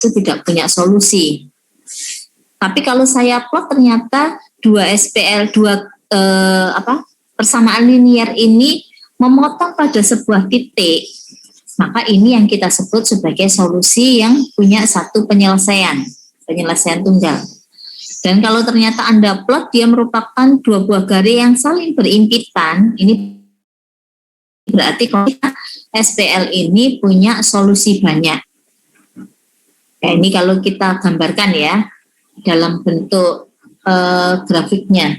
itu tidak punya solusi. Tapi kalau saya plot ternyata dua SPL, persamaan linear ini memotong pada sebuah titik, maka ini yang kita sebut sebagai solusi yang punya satu penyelesaian tunggal. Dan kalau ternyata Anda plot dia merupakan dua buah garis yang saling berimpitan, ini berarti kalau SPL ini punya solusi banyak. Nah, ini kalau kita gambarkan ya dalam bentuk grafiknya.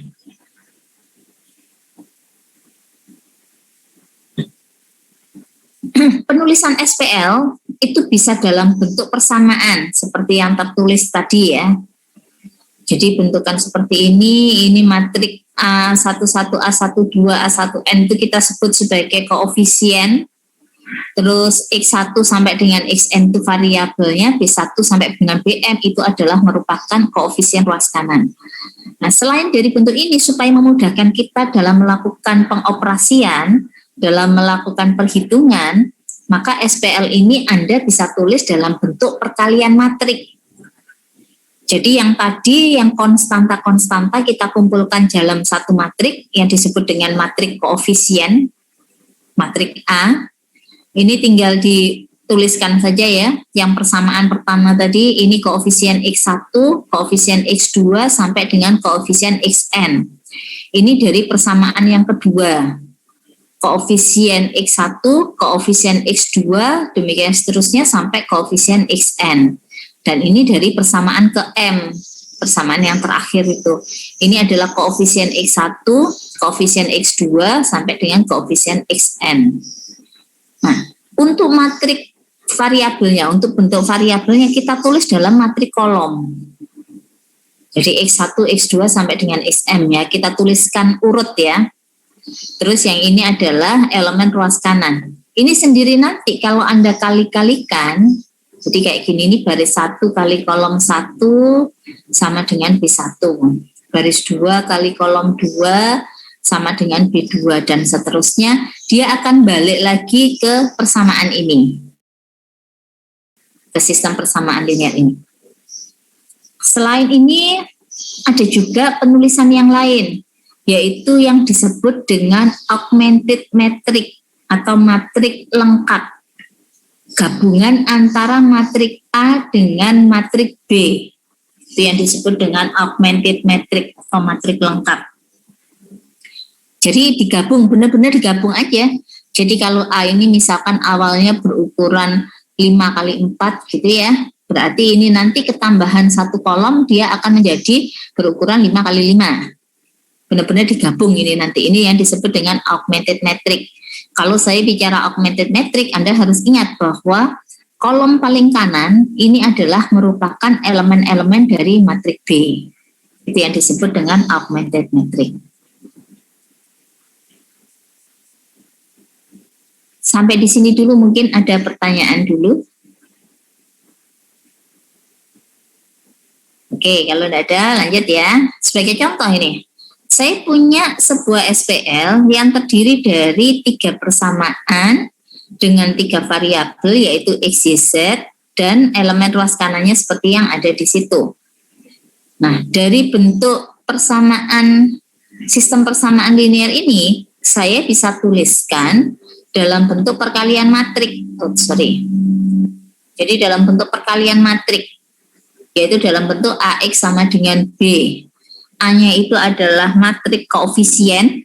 Penulisan SPL itu bisa dalam bentuk persamaan seperti yang tertulis tadi ya. Jadi bentukan seperti ini matrik A11, A12, A1N itu kita sebut sebagai koefisien. Terus X1 sampai dengan Xn itu variabelnya, B1 sampai dengan Bm itu adalah merupakan koefisien ruas kanan. Nah, selain dari bentuk ini supaya memudahkan kita dalam melakukan pengoperasian, dalam melakukan perhitungan, maka SPL ini Anda bisa tulis dalam bentuk perkalian matrik. Jadi yang tadi, yang konstanta-konstanta kita kumpulkan dalam satu matrik yang disebut dengan matrik koefisien, matrik A. Ini tinggal dituliskan saja ya. Yang persamaan pertama tadi, ini koefisien X1, koefisien X2, sampai dengan koefisien Xn. Ini dari persamaan yang kedua. Koefisien X1, koefisien X2, demikian seterusnya sampai koefisien Xn. Dan ini dari persamaan ke M, persamaan yang terakhir itu. Ini adalah koefisien X1, koefisien X2, sampai dengan koefisien Xn. Nah, untuk matrik variabelnya, untuk bentuk variabelnya kita tulis dalam matrik kolom. Jadi X1, X2 sampai dengan Xm ya, kita tuliskan urut ya. Terus yang ini adalah elemen ruas kanan. Ini sendiri nanti kalau Anda kali-kalikan, jadi kayak gini, ini baris 1 kali kolom 1 sama dengan B1. Baris 2 kali kolom 2 sama dengan B2 dan seterusnya, dia akan balik lagi ke persamaan ini, ke sistem persamaan linear ini. Selain ini ada juga penulisan yang lain, yaitu yang disebut dengan augmented matrix atau matrik lengkap, gabungan antara matrik A dengan matrik B. Itu yang disebut dengan augmented matrix atau matrik lengkap. Jadi digabung, benar-benar digabung aja. Jadi kalau A ini misalkan awalnya berukuran 5 kali 4 gitu ya, berarti ini nanti ketambahan satu kolom dia akan menjadi berukuran 5 kali 5. Benar-benar digabung ini nanti. Ini yang disebut dengan augmented matrix. Kalau saya bicara augmented matrix, Anda harus ingat bahwa kolom paling kanan ini adalah merupakan elemen-elemen dari matrik B. Itu yang disebut dengan augmented matrix. Sampai di sini dulu, mungkin ada pertanyaan dulu. Oke, kalau tidak ada lanjut ya. Sebagai contoh ini, saya punya sebuah SPL yang terdiri dari 3 persamaan dengan 3 variabel yaitu X, Y, Z dan elemen ruas kanannya seperti yang ada di situ. Nah, dari bentuk persamaan, sistem persamaan linear ini, saya bisa tuliskan dalam bentuk perkalian matrik. Jadi dalam bentuk perkalian matrik, yaitu dalam bentuk AX sama dengan B. A-nya itu adalah matrik koefisien.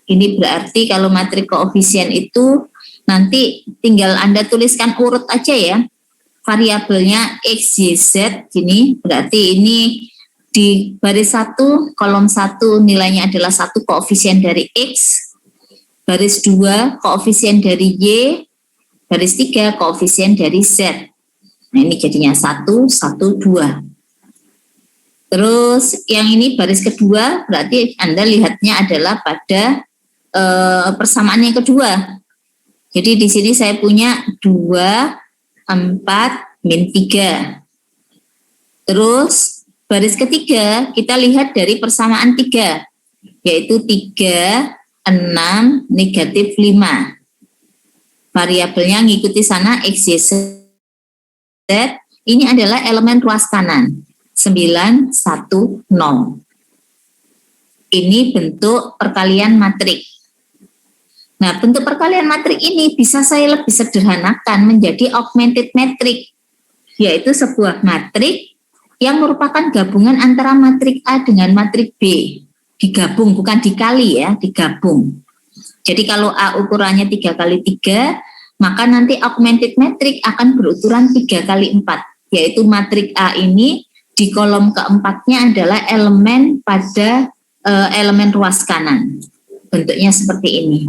Ini berarti kalau matrik koefisien itu nanti tinggal Anda tuliskan urut aja ya. Variabelnya X, Y, Z gini, berarti ini di baris 1, kolom 1 nilainya adalah 1 koefisien dari X, baris 2 koefisien dari Y, baris 3 koefisien dari Z. Nah ini jadinya 1, 1, 2. Terus yang ini baris kedua berarti Anda lihatnya adalah pada persamaan yang kedua. Jadi di sini saya punya 2, 4, min 3. Terus baris ketiga kita lihat dari persamaan 3, yaitu 3, 6, negatif 5. Variabelnya ngikuti sana X, Y, Z, ini adalah elemen ruas kanan 910. Ini bentuk perkalian matrik. Nah, bentuk perkalian matrik ini bisa saya lebih sederhanakan menjadi augmented matrix, yaitu sebuah matrik yang merupakan gabungan antara matrik A dengan matrik B. Digabung, bukan dikali ya, digabung. Jadi kalau A ukurannya 3 kali 3, maka nanti augmented matrix akan berukuran 3 kali 4, yaitu matrik A ini di kolom keempatnya adalah elemen pada elemen ruas kanan. Bentuknya seperti ini.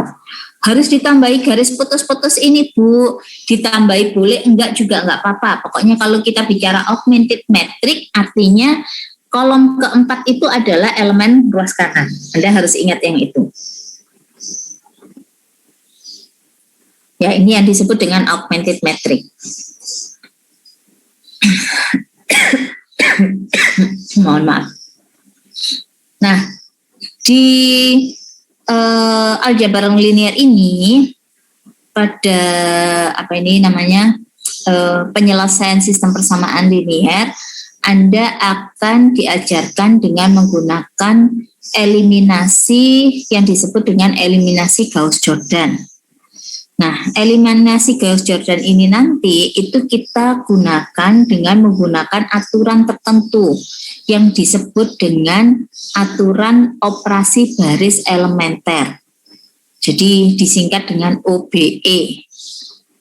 Harus ditambahi garis putus-putus ini, Bu. Ditambahi boleh, enggak juga enggak apa-apa. Pokoknya kalau kita bicara augmented matrix, artinya kolom keempat itu adalah elemen ruas kanan. Anda harus ingat yang itu. Ya, ini yang disebut dengan augmented matrix. Mohon maaf. Nah, di aljabar linear ini pada penyelesaian sistem persamaan linear, Anda akan diajarkan dengan menggunakan eliminasi yang disebut dengan eliminasi Gauss-Jordan. Nah, eliminasi Gauss-Jordan ini nanti itu kita gunakan dengan menggunakan aturan tertentu yang disebut dengan aturan operasi baris elementer. Jadi disingkat dengan OBE.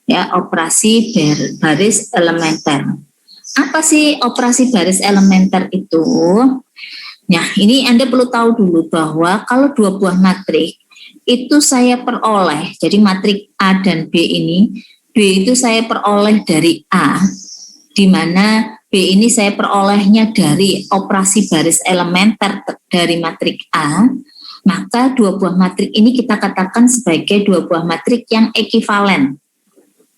Ya, operasi baris elementer. Apa sih operasi baris elementer itu? Nah, ini Anda perlu tahu dulu bahwa kalau dua buah matrik itu saya peroleh, jadi matrik A dan B ini, B itu saya peroleh dari A, di mana B ini saya perolehnya dari operasi baris elementer dari matrik A, maka dua buah matrik ini kita katakan sebagai dua buah matrik yang ekivalen.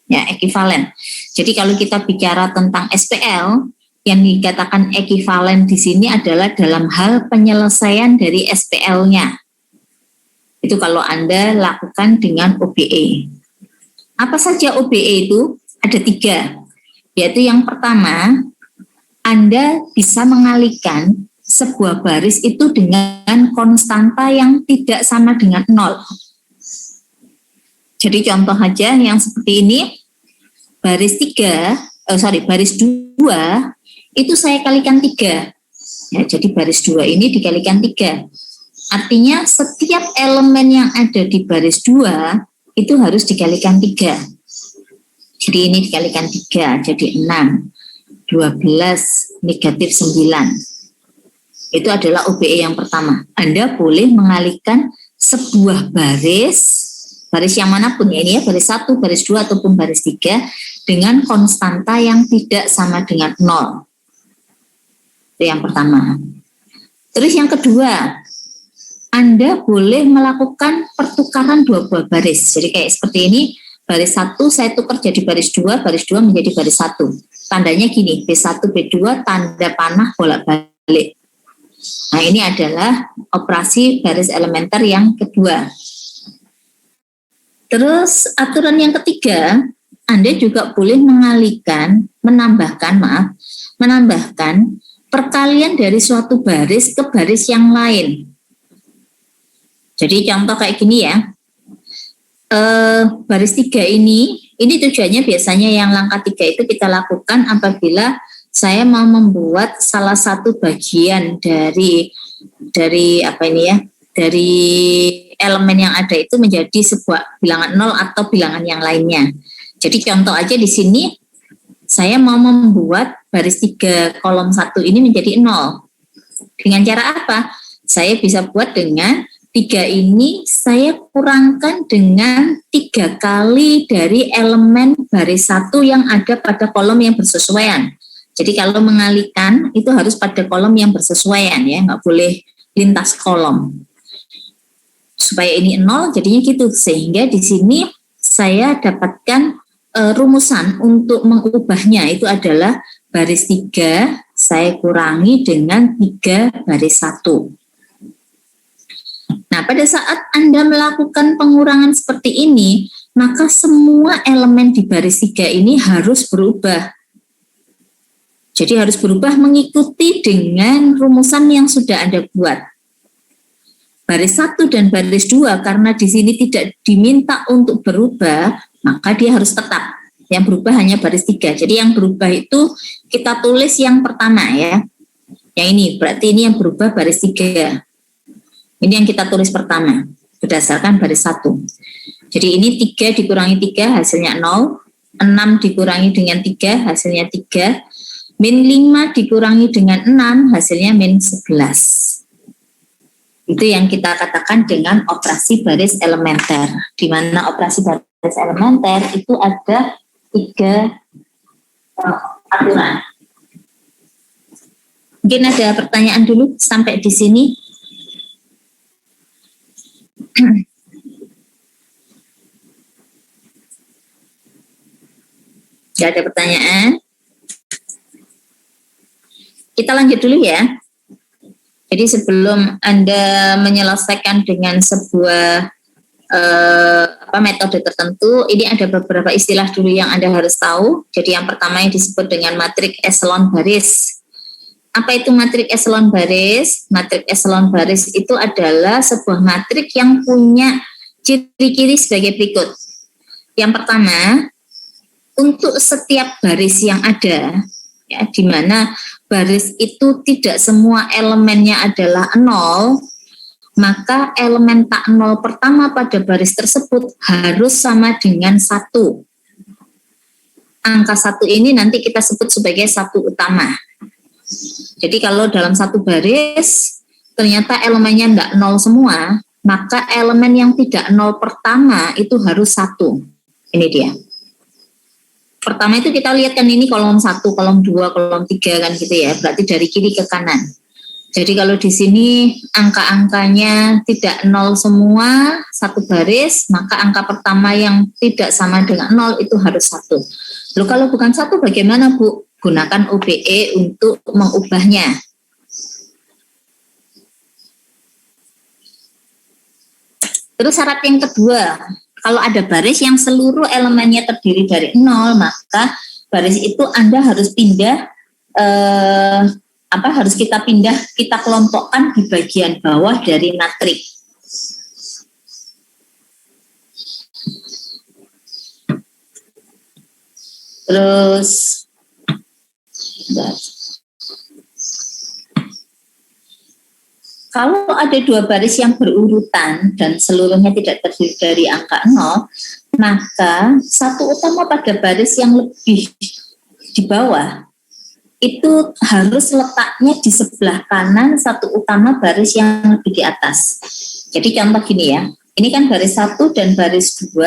Ya, ekivalen. Jadi kalau kita bicara tentang SPL, yang dikatakan ekivalen di sini adalah dalam hal penyelesaian dari SPL-nya. Itu kalau Anda lakukan dengan OBE. Apa saja OBE itu? Ada 3. Yaitu yang pertama, Anda bisa mengalihkan sebuah baris itu dengan konstanta yang tidak sama dengan 0. Jadi contoh aja yang seperti ini, baris 2 itu saya kalikan 3. Ya, jadi baris 2 ini dikalikan 3. Artinya setiap elemen yang ada di baris 2 itu harus dikalikan 3. Jadi ini dikalikan 3, jadi 6, 12, negatif 9. Itu adalah OBE yang pertama. Anda boleh mengalihkan sebuah baris yang manapun ya, ini ya, baris 1, baris 2, ataupun baris 3 dengan konstanta yang tidak sama dengan 0. Itu yang pertama. Terus yang kedua, Anda boleh melakukan pertukaran dua buah baris. Jadi kayak seperti ini, baris 1 saya tukar jadi baris 2 menjadi baris 1. Tandanya gini, B1, B2, tanda panah bolak-balik. Nah, ini adalah operasi baris elementer yang kedua. Terus aturan yang ketiga, Anda juga boleh menambahkan perkalian dari suatu baris ke baris yang lain. Jadi contoh kayak gini ya, baris 3 ini tujuannya biasanya yang langkah 3 itu kita lakukan apabila saya mau membuat salah satu bagian dari elemen yang ada itu menjadi sebuah bilangan 0 atau bilangan yang lainnya. Jadi contoh aja di sini, saya mau membuat baris 3 kolom 1 ini menjadi 0. Dengan cara apa? Saya bisa buat dengan 3 ini saya kurangkan dengan 3 kali dari elemen baris 1 yang ada pada kolom yang bersesuaian. Jadi kalau mengalihkan itu harus pada kolom yang bersesuaian ya, nggak boleh lintas kolom. Supaya ini 0 jadinya gitu. Sehingga di sini saya dapatkan rumusan untuk mengubahnya itu adalah baris 3 saya kurangi dengan 3 baris 1. Nah, pada saat Anda melakukan pengurangan seperti ini, maka semua elemen di baris 3 ini harus berubah. Jadi harus berubah mengikuti dengan rumusan yang sudah Anda buat. Baris 1 dan baris 2 karena di sini tidak diminta untuk berubah, maka dia harus tetap. Yang berubah hanya baris 3. Jadi yang berubah itu kita tulis yang pertama ya. Yang ini, berarti ini yang berubah baris 3. Ini yang kita tulis pertama, berdasarkan baris 1. Jadi ini 3 dikurangi 3 hasilnya 0, 6 dikurangi dengan 3 hasilnya 3, min 5 dikurangi dengan 6 hasilnya min 11. Itu yang kita katakan dengan operasi baris elementer. Di mana operasi baris elementer itu ada 3 aturan. Mungkin ada pertanyaan dulu sampai di sini. Tidak ada pertanyaan. Kita lanjut dulu ya. Jadi sebelum Anda menyelesaikan dengan sebuah metode tertentu, ini ada beberapa istilah dulu yang Anda harus tahu. Jadi yang pertama yang disebut dengan matrik eselon baris. Apa itu matrik eselon baris? Matrik eselon baris itu adalah sebuah matrik yang punya ciri-ciri sebagai berikut. Yang pertama, untuk setiap baris yang ada, ya, di mana baris itu tidak semua elemennya adalah 0, maka elemen tak 0 pertama pada baris tersebut harus sama dengan 1. Angka 1 ini nanti kita sebut sebagai satu utama. Jadi kalau dalam satu baris ternyata elemennya tidak 0 semua, maka elemen yang tidak 0 pertama itu harus 1. Ini dia. Pertama itu kita lihat kan ini kolom 1, kolom 2, kolom 3 kan gitu ya. Berarti dari kiri ke kanan. Jadi kalau di sini angka-angkanya tidak 0 semua, satu baris, maka angka pertama yang tidak sama dengan 0 itu harus 1. Lalu kalau bukan 1 bagaimana Bu? Gunakan OBE untuk mengubahnya. Terus syarat yang kedua, kalau ada baris yang seluruh elemennya terdiri dari 0, maka baris itu Anda harus pindah, harus kita kelompokkan di bagian bawah dari matrik. Terus, kalau ada dua baris yang berurutan dan seluruhnya tidak terdiri dari angka 0, maka satu utama pada baris yang lebih di bawah itu harus letaknya di sebelah kanan satu utama baris yang lebih di atas. Jadi contoh gini ya, ini kan baris 1 dan baris 2,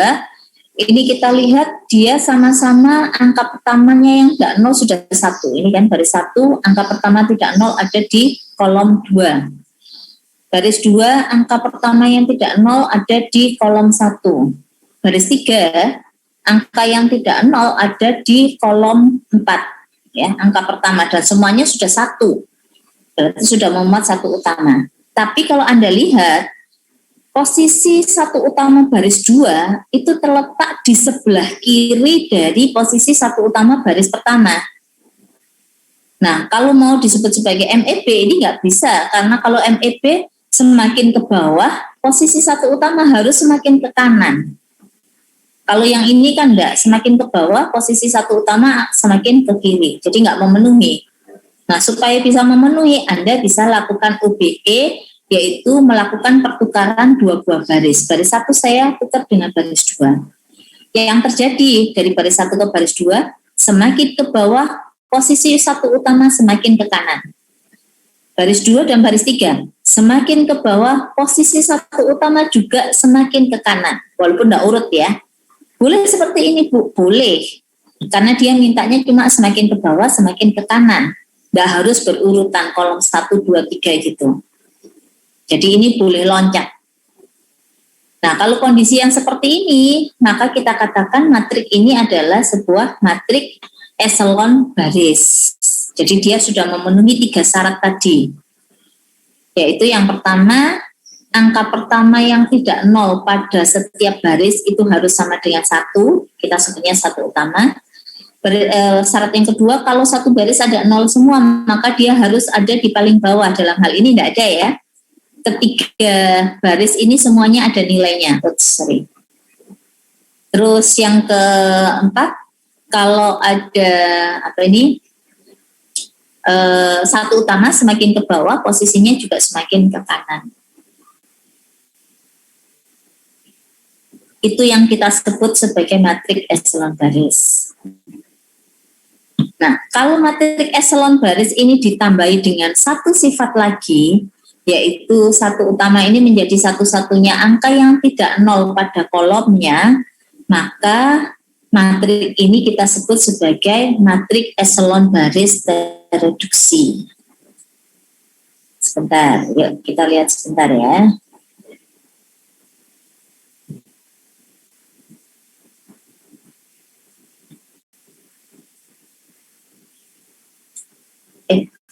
ini kita lihat dia sama-sama angka pertamanya yang tidak 0 sudah 1. Ini kan baris 1, angka pertama tidak 0 ada di kolom 2. Baris 2, angka pertama yang tidak 0 ada di kolom 1. Baris 3, angka yang tidak 0 ada di kolom 4. Ya, angka pertama dan semuanya sudah 1. Berarti sudah memuat satu utama. Tapi kalau Anda lihat, posisi satu utama baris 2 itu terletak di sebelah kiri dari posisi satu utama baris pertama. Nah, kalau mau disebut sebagai MEB ini nggak bisa, karena kalau MEB semakin ke bawah, posisi satu utama harus semakin ke kanan. Kalau yang ini kan enggak, semakin ke bawah, posisi satu utama semakin ke kiri. Jadi enggak memenuhi. Nah, supaya bisa memenuhi, Anda bisa lakukan OBE, yaitu melakukan pertukaran dua buah baris. Baris 1 saya tukar dengan baris 2. Yang terjadi dari baris 1 ke baris 2, semakin ke bawah, posisi satu utama semakin ke kanan. Baris 2 dan baris 3, semakin ke bawah, posisi satu utama juga semakin ke kanan. Walaupun enggak urut ya. Boleh seperti ini Bu, boleh. Karena dia mintanya cuma semakin ke bawah, semakin ke kanan. Nggak harus berurutan kolom 1, 2, 3 gitu. Jadi ini boleh loncat. Nah, kalau kondisi yang seperti ini, maka kita katakan matrik ini adalah sebuah matrik eselon baris. Jadi dia sudah memenuhi 3 syarat tadi. Yaitu yang pertama, angka pertama yang tidak 0 pada setiap baris itu harus sama dengan 1, kita sebutnya satu utama. Syarat yang kedua, kalau satu baris ada 0 semua, maka dia harus ada di paling bawah. Dalam hal ini tidak ada ya. Ketiga baris ini semuanya ada nilainya. Terus yang keempat, kalau ada satu utama semakin ke bawah, posisinya juga semakin ke kanan. Itu yang kita sebut sebagai matriks eselon baris. Nah, kalau matriks eselon baris ini ditambahi dengan satu sifat lagi, yaitu satu utama ini menjadi satu-satunya angka yang tidak nol pada kolomnya, maka matriks ini kita sebut sebagai matriks eselon baris tereduksi. Sebentar, yuk kita lihat sebentar ya.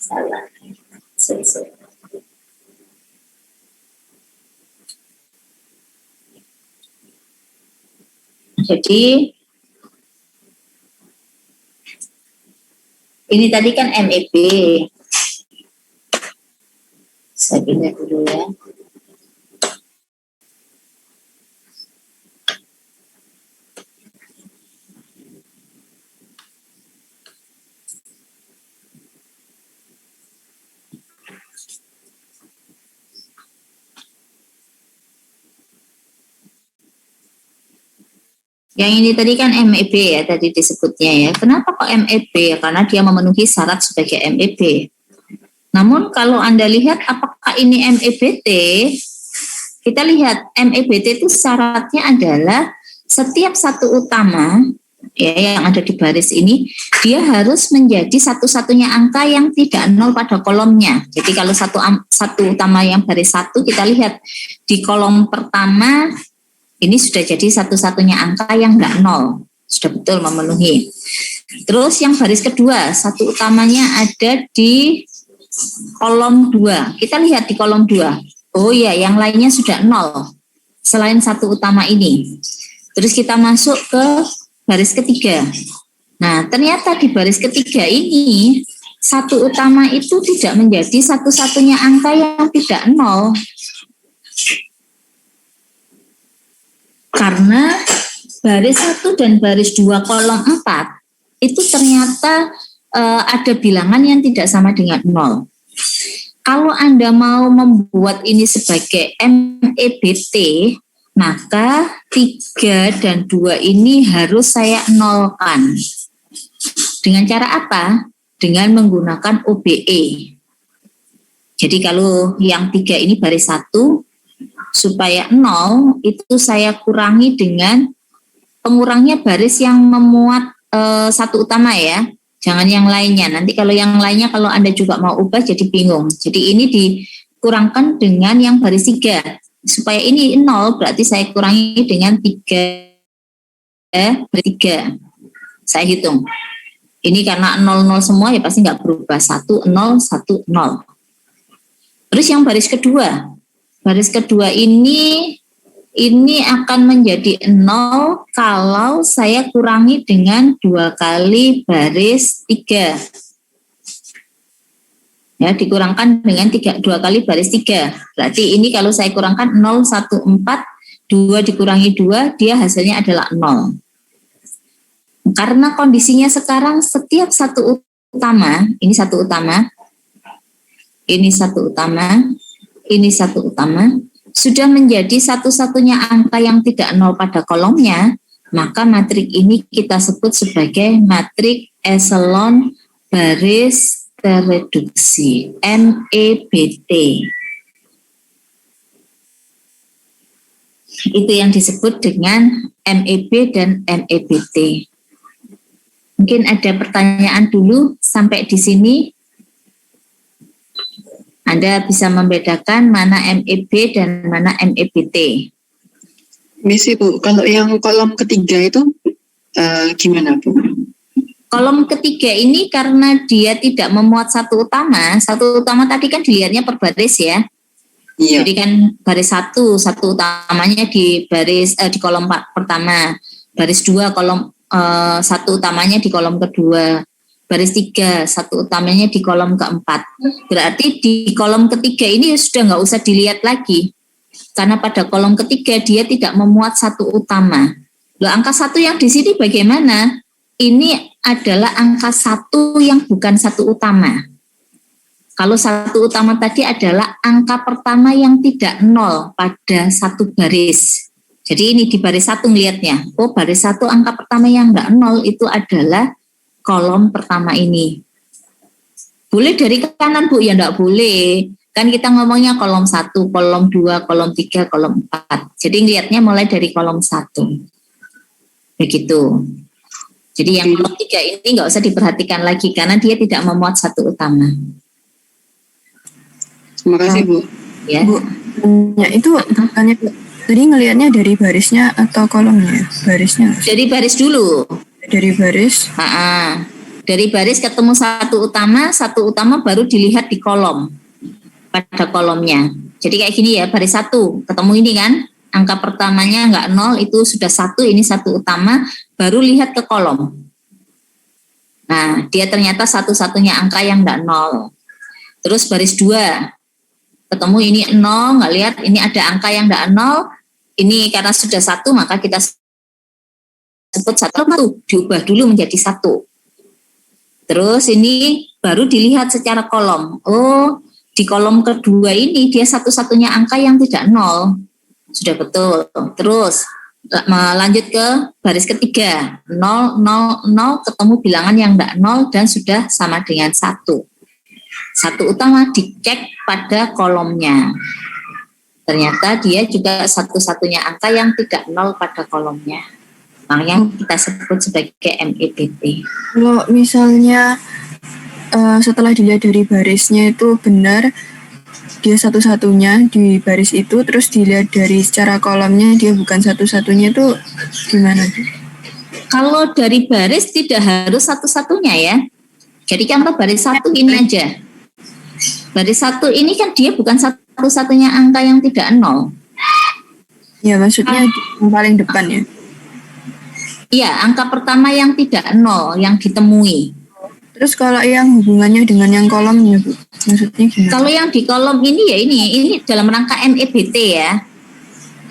Salah. Jadi ini tadi kan MEB. Saya pindah dulu ya. Yang ini tadi kan MEB ya, tadi disebutnya ya. Kenapa kok MEB? Karena dia memenuhi syarat sebagai MEB. Namun kalau Anda lihat apakah ini MEBT, kita lihat MEBT itu syaratnya adalah setiap satu utama ya yang ada di baris ini, dia harus menjadi satu-satunya angka yang tidak nol pada kolomnya. Jadi kalau satu utama yang baris 1, kita lihat di kolom pertama, ini sudah jadi satu-satunya angka yang enggak nol, sudah betul memenuhi. Terus yang baris kedua, satu utamanya ada di kolom 2. Kita lihat di kolom 2. Oh iya, yang lainnya sudah nol, selain satu utama ini. Terus kita masuk ke baris ketiga. Nah, ternyata di baris ketiga ini, satu utama itu tidak menjadi satu-satunya angka yang tidak nol. Karena baris 1 dan baris 2 kolom 4 itu ternyata ada bilangan yang tidak sama dengan 0. Kalau Anda mau membuat ini sebagai MEBT, maka 3 dan 2 ini harus saya nolkan. Dengan cara apa? Dengan menggunakan OBE. Jadi kalau yang 3 ini baris 1, supaya 0 itu saya kurangi dengan pengurangnya baris yang memuat satu utama ya, jangan yang lainnya. Nanti kalau yang lainnya kalau Anda juga mau ubah jadi bingung. Jadi ini dikurangkan dengan yang baris 3. Supaya ini 0 berarti saya kurangi dengan 3 baris 3. Saya hitung. Ini karena 0-0 semua ya pasti nggak berubah. 1-0, 1-0. Terus yang baris kedua. Baris kedua ini akan menjadi 0 kalau saya kurangi dengan 2 kali baris 3. Ya, dikurangkan dengan 2 kali baris 3. Berarti ini kalau saya kurangkan 0, 1, 4, 2 dikurangi 2, dia hasilnya adalah 0. Karena kondisinya sekarang setiap satu utama, ini satu utama, ini satu utama, ini satu utama, sudah menjadi satu-satunya angka yang tidak nol pada kolomnya, maka matriks ini kita sebut sebagai matriks eselon baris tereduksi, MEBT. Itu yang disebut dengan MEB dan MEBT. Mungkin ada pertanyaan dulu sampai di sini. Anda bisa membedakan mana MEB dan mana MEBT. Misi Bu, kalau yang kolom ketiga itu gimana Bu? Kolom ketiga ini karena dia tidak memuat satu utama tadi kan dilihatnya per baris ya. Iya. Jadi kan baris satu utamanya di baris di kolom pertama, baris 2 kolom satu utamanya di kolom kedua. Baris 3, satu utamanya di kolom keempat. Berarti di kolom ketiga ini sudah nggak usah dilihat lagi. Karena pada kolom ketiga dia tidak memuat satu utama. Loh, angka 1 yang di sini bagaimana? Ini adalah angka 1 yang bukan satu utama. Kalau satu utama tadi adalah angka pertama yang tidak nol pada satu baris. Jadi ini di baris 1 ngelihatnya. Oh, baris 1 angka pertama yang enggak nol itu adalah kolom pertama ini. Boleh dari kanan, Bu? Ya enggak boleh. Kan kita ngomongnya kolom 1, kolom 2, kolom 3, kolom 4. Jadi ngelihatnya mulai dari kolom 1. Begitu. Jadi yang kolom 3 ini enggak usah diperhatikan lagi karena dia tidak memuat satu utama. Terima kasih, Bu. Ya. Bu, ya itu tanya tadi ngelihatnya dari barisnya atau kolomnya? Barisnya. Dari baris dulu. Dari baris. Dari baris ketemu satu utama baru dilihat di kolom. Pada kolomnya. Jadi kayak gini ya, baris 1 ketemu ini kan, angka pertamanya enggak nol, itu sudah 1, ini satu utama, baru lihat ke kolom. Nah, dia ternyata satu-satunya angka yang enggak nol. Terus baris 2 ketemu ini 0, nggak lihat ini ada angka yang enggak nol, ini karena sudah 1 maka kita sebut 1, diubah dulu menjadi 1. Terus ini baru dilihat secara kolom. Oh, di kolom kedua ini dia satu-satunya angka yang tidak nol. Sudah betul. Terus lanjut ke baris ketiga. 0, 0, 0 ketemu bilangan yang enggak nol dan sudah sama dengan 1. Satu utama dicek pada kolomnya. Ternyata dia juga satu-satunya angka yang tidak nol pada kolomnya. Makanya kita sebut sebagai MEBT. Kalau misalnya setelah dilihat dari barisnya itu benar, dia satu-satunya di baris itu, terus dilihat dari secara kolomnya dia bukan satu-satunya, itu gimana? Kalau dari baris tidak harus satu-satunya ya. Jadi contoh baris 1 ini aja. Baris 1 ini kan dia bukan satu-satunya angka yang tidak nol. Ya maksudnya yang paling depan ya. Iya, angka pertama yang tidak nol yang ditemui. Terus kalau yang hubungannya dengan yang kolomnya, Bu, maksudnya gimana? Kalau yang di kolom ini ya ini dalam rangka MEBT ya.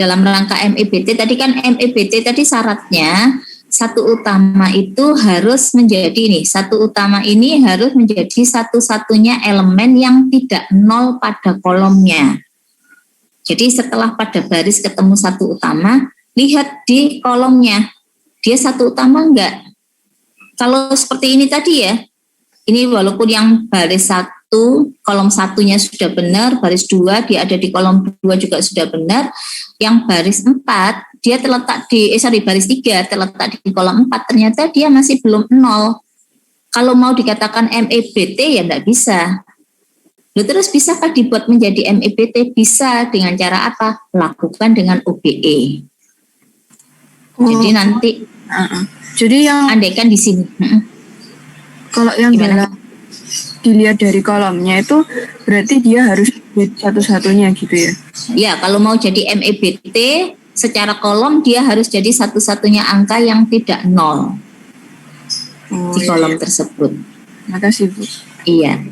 Dalam rangka MEBT tadi kan MEBT tadi syaratnya satu utama itu harus menjadi satu utama ini harus menjadi satu-satunya elemen yang tidak nol pada kolomnya. Jadi setelah pada baris ketemu satu utama, lihat di kolomnya. Dia satu utama enggak? Kalau seperti ini tadi ya, ini walaupun yang baris 1, kolom 1-nya sudah benar, baris 2 dia ada di kolom 2 juga sudah benar, yang baris 4 dia terletak di baris 3 terletak di kolom 4, ternyata dia masih belum nol. Kalau mau dikatakan MEBT ya enggak bisa. Lalu terus bisakah dibuat menjadi MEBT? Bisa, dengan cara apa? Lakukan dengan OBE. Jadi nanti jadi yang andaikan di sini. Kalau yang dilihat dari kolomnya itu berarti dia harus satu-satunya gitu ya? Ya, kalau mau jadi MEBT secara kolom dia harus jadi satu-satunya angka yang tidak nol di kolom tersebut. Terima kasih, Bu. Iya.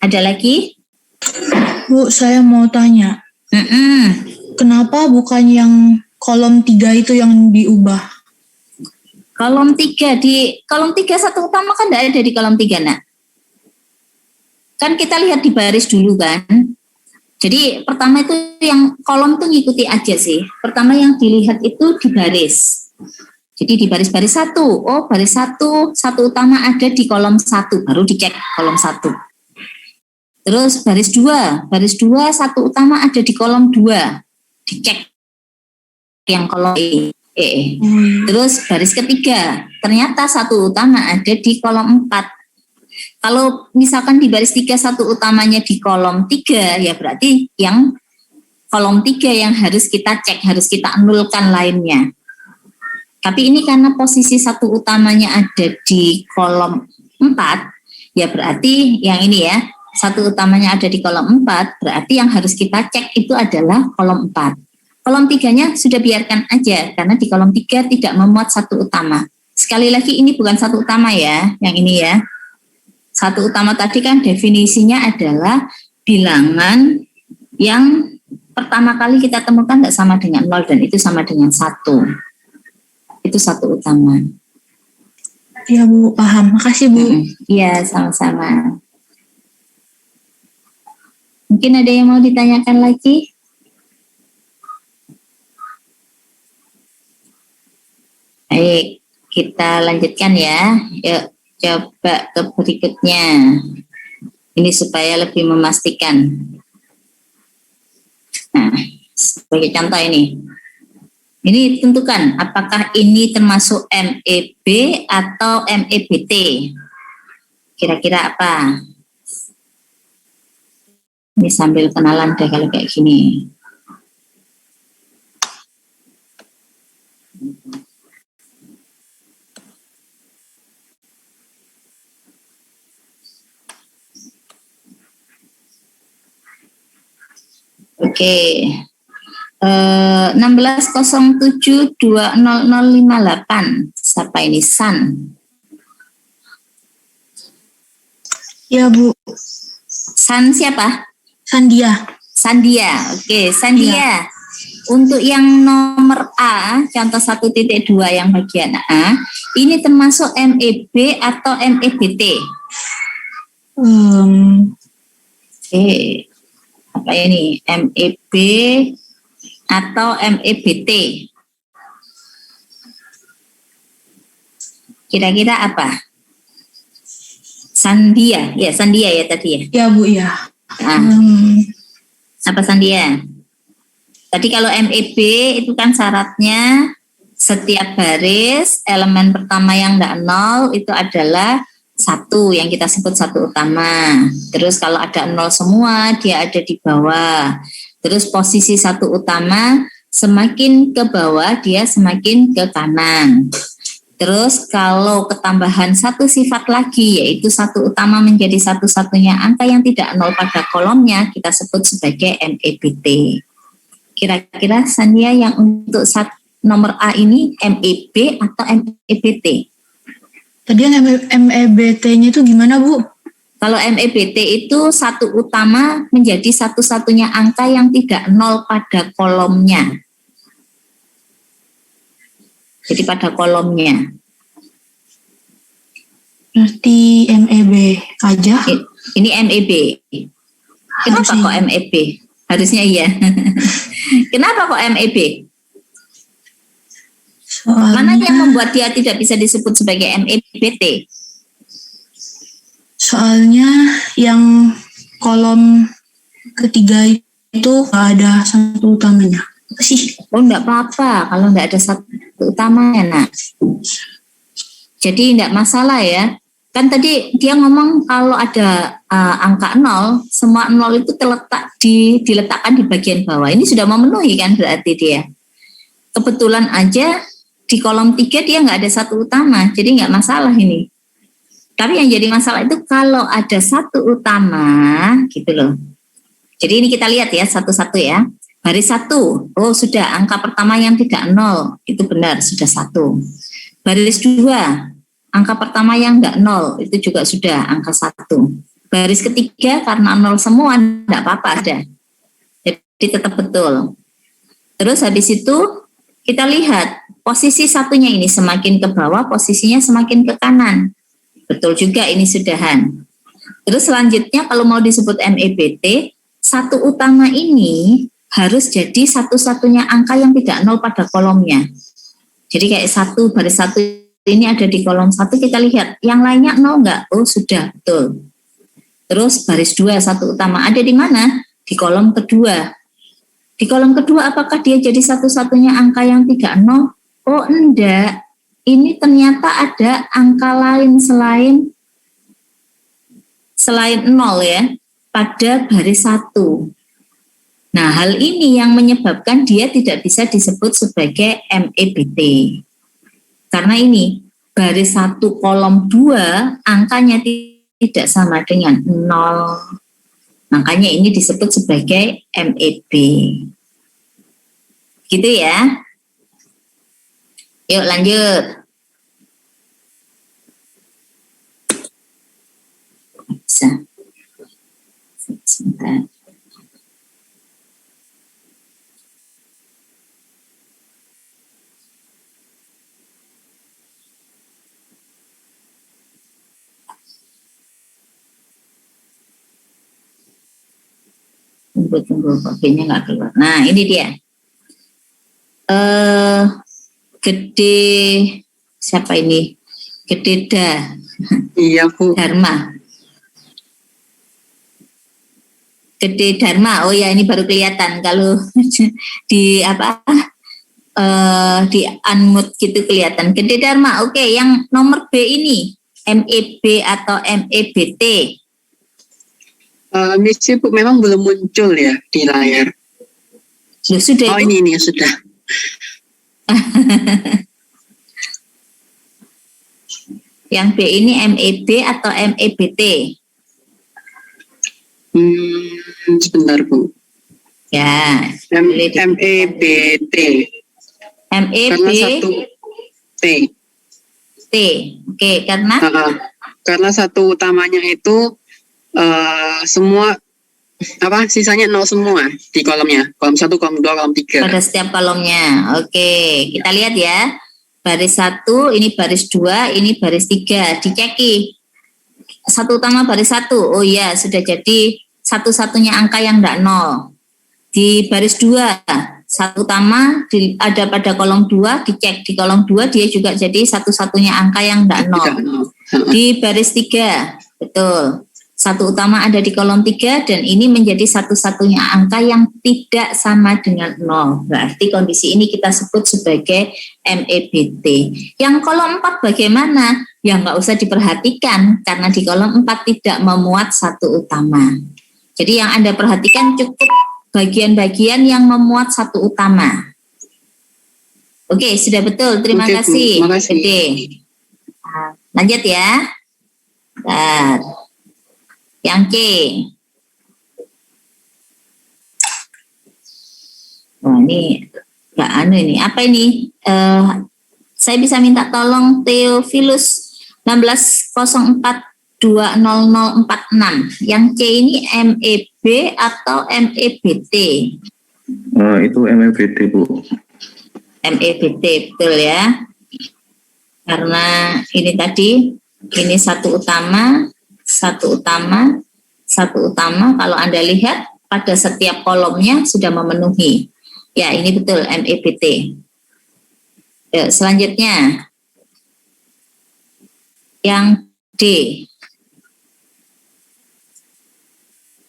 Ada lagi? Bu, saya mau tanya. Kenapa bukan yang kolom 3 itu yang diubah? Kolom 3 satu utama kan tidak ada di kolom 3, nak. Kan kita lihat di baris dulu kan. Jadi pertama itu yang kolom itu ngikuti aja sih. Pertama yang dilihat itu di baris. Jadi di baris-baris 1. Oh, baris 1, satu utama ada di kolom 1, baru dicek kolom 1. Terus baris 2, satu utama ada di kolom 2, dicek yang kolom E. Terus baris ketiga, ternyata satu utama ada di kolom 4. Kalau misalkan di baris 3 satu utamanya di kolom 3, ya berarti yang kolom 3 yang harus kita cek, harus kita nulkan lainnya. Tapi ini karena posisi satu utamanya ada di kolom 4, ya berarti yang ini ya, satu utamanya ada di kolom 4, berarti yang harus kita cek itu adalah kolom 4. kolom 3-nya sudah biarkan aja, karena di kolom 3 tidak memuat satu utama. Sekali lagi ini bukan satu utama ya, yang ini ya. Satu utama tadi kan definisinya adalah bilangan yang pertama kali kita temukan tidak sama dengan 0 dan itu sama dengan 1. Itu satu utama. Ya Bu, paham. Makasih Bu. Iya, sama-sama. Mungkin ada yang mau ditanyakan lagi? Baik, kita lanjutkan ya. Yuk, coba ke berikutnya. Ini supaya lebih memastikan. Nah, sebagai contoh ini. Ini tentukan apakah ini termasuk MEB atau MEBT. Kira-kira apa? Ini sambil kenalan deh kalau kayak gini. Oke. 1607200058. Siapa ini? San. Ya Bu. San siapa? Sandia. Sandia. Oke, Sandia. Untuk yang nomor A, contoh 1.2 yang bagian A, ini termasuk MEB atau MEBT? Oke. Apa ini? MEB atau MEBT? Kira-kira apa? Sandia, ya Sandia ya tadi ya. Ya Bu, ya. Apa Sandia? Tadi kalau MEB itu kan syaratnya setiap baris elemen pertama yang enggak 0 itu adalah 1 yang kita sebut satu utama. Terus kalau ada 0 semua dia ada di bawah. Terus posisi satu utama semakin ke bawah dia semakin ke kanan. Terus kalau ketambahan satu sifat lagi yaitu satu utama menjadi satu-satunya angka yang tidak 0 pada kolomnya kita sebut sebagai MEBT. Kira-kira Sandia yang untuk nomor A ini MEB atau MEBT? Tadi yang MEBT-nya itu gimana Bu? Kalau MEBT itu satu utama menjadi satu-satunya angka yang tidak 0 pada kolomnya. Jadi pada kolomnya. Berarti MEB aja? Ini MEB. Kenapa kok MEB? Harusnya iya. Kenapa kok MEB? Mana yang membuat dia tidak bisa disebut sebagai MEBT? Soalnya yang kolom ketiga itu ada satu utamanya. Apa sih? Oh, enggak apa-apa kalau enggak ada satu utamanya, Nak. Jadi enggak masalah ya. Kan tadi dia ngomong kalau ada angka 0, semua 0 itu diletakkan di bagian bawah. Ini sudah memenuhi kan berarti dia. Kebetulan aja di kolom 3 dia enggak ada satu utama, jadi enggak masalah ini. Tapi yang jadi masalah itu kalau ada satu utama, gitu loh. Jadi ini kita lihat ya satu-satu ya. Baris 1, oh sudah angka pertama yang tidak 0, itu benar sudah 1. Baris 2, angka pertama yang enggak 0, itu juga sudah angka 1. Baris ketiga karena 0 semua, enggak apa-apa ada. Jadi tetap betul. Terus habis itu kita lihat posisi satunya ini semakin ke bawah, posisinya semakin ke kanan. Betul juga ini sudahan. Terus selanjutnya kalau mau disebut MEBT, satu utama ini harus jadi satu-satunya angka yang tidak 0 pada kolomnya. Jadi kayak 1 baris 1 ini ada di kolom 1 kita lihat, yang lainnya 0 enggak? Oh sudah, betul. Terus baris 2 satu utama ada di mana? Di kolom kedua. Di kolom kedua apakah dia jadi satu-satunya angka yang tidak 0? Oh enggak. Ini ternyata ada angka lain selain 0 ya pada baris 1. Nah, hal ini yang menyebabkan dia tidak bisa disebut sebagai MEBT. Karena ini baris 1 kolom 2 angkanya tidak sama dengan 0. Makanya ini disebut sebagai MEB. Gitu ya. Yuk lanjut. Bisa. Sebentar. Tunggu kok B-nya nggak keluar. Nah ini dia. Gede siapa ini? Gede Iya Bu. Dharma. Gede Dharma. Oh ya ini baru kelihatan kalau di apa? Di unmute gitu kelihatan. Gede Dharma. Oke, yang nomor B ini MEB atau MEBT. Misi Bu memang belum muncul ya di layar. Sudah Oh itu. ini sudah. Yang B ini MEB atau MEBT. Sebentar Bu. Ya. MEBT. MEB Karena satu T. T. Oke, karena satu utamanya itu semua apa sisanya nol semua di kolomnya. Kolom 1, kolom 2, kolom 3. pada setiap kolomnya. Oke, kita lihat ya. Baris 1, ini baris 2, ini baris 3. Diceki. Satu utama baris 1. Oh iya, sudah jadi satu-satunya angka yang enggak nol. Di baris 2, satu utama ada pada kolom 2, dicek di kolom 2 dia juga jadi satu-satunya angka yang enggak nol. Di baris 3, betul. Satu utama ada di kolom 3 dan ini menjadi satu-satunya angka yang tidak sama dengan 0. Berarti kondisi ini kita sebut sebagai MEBT. Yang kolom 4 bagaimana? Ya nggak usah diperhatikan karena di kolom 4 tidak memuat satu utama. Jadi yang Anda perhatikan cukup bagian-bagian yang memuat satu utama. Oke, sudah betul. Terima kasih. Terima kasih. Nah, lanjut ya. Bentar. Yang C. Oh ini nggak ini. Apa ini? Saya bisa minta tolong Theophilus 1604200046. Yang C ini MEB atau MEBT? Itu MEBT Bu. MEBT betul ya. Karena ini tadi ini satu utama. Kalau Anda lihat pada setiap kolomnya sudah memenuhi. Ya, ini betul MEBT. Ya, selanjutnya yang D.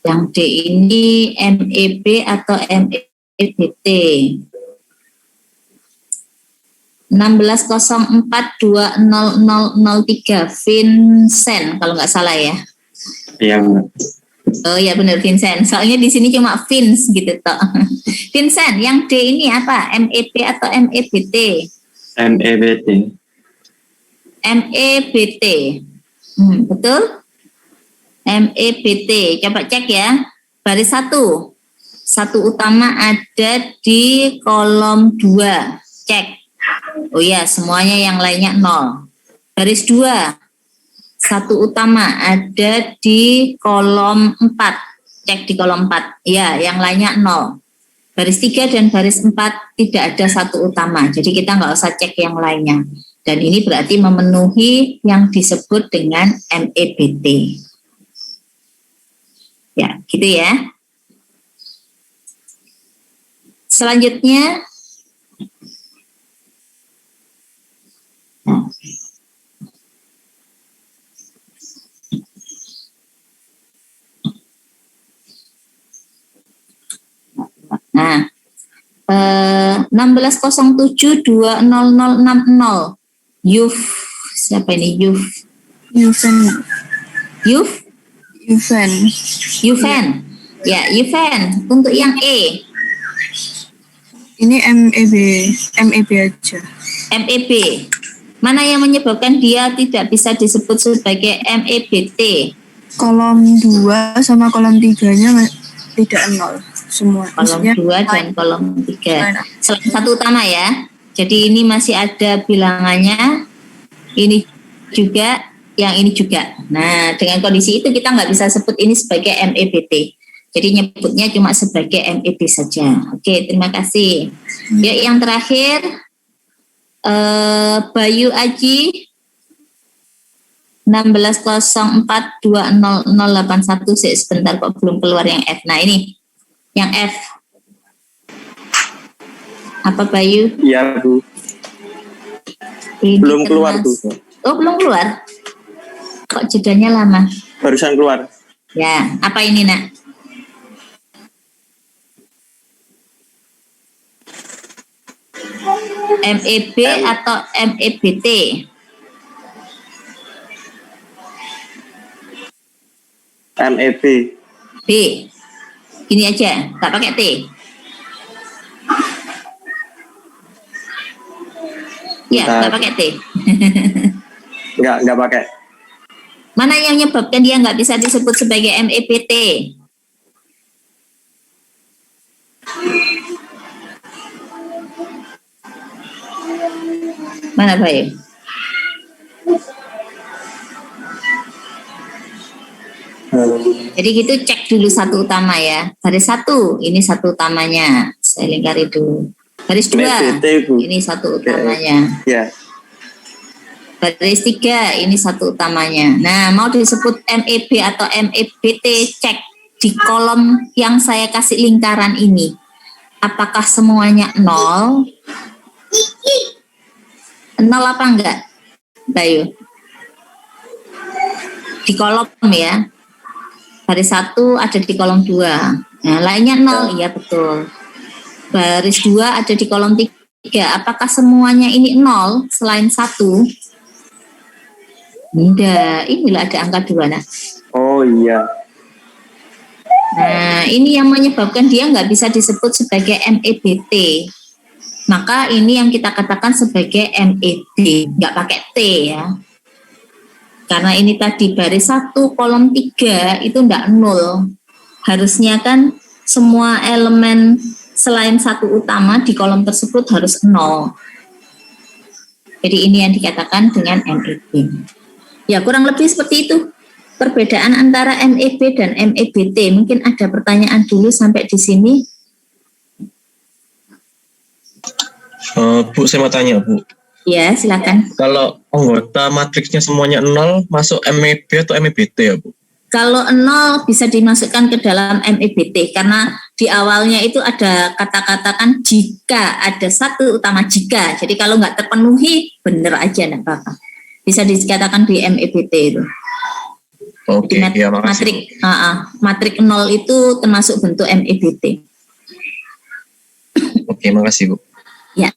Yang D ini MEB atau MEBT. 1604200003 Vincent kalau nggak salah ya. Iya. Oh ya benar Vincent. Soalnya di sini cuma Vince gitu toh. Vincent, yang D ini apa? MEB atau MEBT? MEBT. MEBT. Betul? MEBT. Coba cek ya. Baris 1. Satu utama ada di kolom 2. Cek. Oh ya, semuanya yang lainnya 0. Baris 2. Satu utama ada di kolom 4. Cek di kolom 4. Ya, yang lainnya 0. Baris 3 dan baris 4 tidak ada satu utama. Jadi kita nggak usah cek yang lainnya. Dan ini berarti memenuhi yang disebut dengan MEBT. Ya, gitu ya. Selanjutnya Nah, 1607200060. Yuf, siapa ini Yuf? Yuven. Yuven. Ya, Yuven. Untuk yang E. Ini MEB aja. MEB. Mana yang menyebabkan dia tidak bisa disebut sebagai MEBT? Kolom 2 sama kolom 3-nya tidak nol semua. Kolom Maksudnya 2 dan lain- kolom 3. lain. Selain satu utama ya. Jadi ini masih ada bilangannya, ini juga, yang ini juga. Nah, dengan kondisi itu kita nggak bisa sebut ini sebagai MEBT. Jadi nyebutnya cuma sebagai MEB saja. Oke, terima kasih. Ya, yang terakhir, Bayu Aji 1604200081. Sebentar kok belum keluar yang F. Nah ini yang F apa Bayu? Iya Bu. Ini Belum keluar, Bu. Oh belum keluar, kok jedanya lama Barusan keluar. ya. Apa ini nak? MEB atau MEBT? MEB. B. Ini aja, tak pakai T. Ya, Bentar. tak pakai T. Enggak pakai. Mana yang menyebabkan dia nggak bisa disebut sebagai MEBT? Mana Bayu? Jadi gitu cek dulu satu utama ya. Baris 1, ini satu utamanya. Saya lingkari dulu. Baris 2, MEBT, Bu. ini satu utamanya. Ya. Baris 3, ini satu utamanya. Nah, mau disebut MEB atau MEBT, cek di kolom yang saya kasih lingkaran ini. Apakah semuanya 0? 0 apa enggak, Bayu? Di kolom ya. Baris 1 ada di kolom 2. Nah, lainnya 0, iya betul. Baris 2 ada di kolom 3. Apakah semuanya ini 0 selain 1? Enggak, inilah ada angka 2 nak. Oh iya. Nah, ini yang menyebabkan dia nggak bisa disebut sebagai MEBT. Maka ini yang kita katakan sebagai MEB, nggak pakai T ya. Karena ini tadi baris 1, kolom 3 itu enggak 0. Harusnya kan semua elemen selain satu utama di kolom tersebut harus 0. Jadi ini yang dikatakan dengan MEB. Ya kurang lebih seperti itu perbedaan antara MEB dan MEBT. Mungkin ada pertanyaan dulu sampai di sini. Bu, saya mau tanya, Bu. Ya, silakan. Kalau anggota matriksnya semuanya 0, masuk MEB atau MEBT ya, Bu? Kalau 0 bisa dimasukkan ke dalam MEBT karena di awalnya itu ada kata-kata kan jika, ada satu utama jika. Jadi kalau nggak terpenuhi, bener aja enggak apa-apa. Bisa dikatakan di MEBT itu. Oke, ya makasih. Matrik 0 itu termasuk bentuk MEBT. Oke, makasih, Bu. Ya.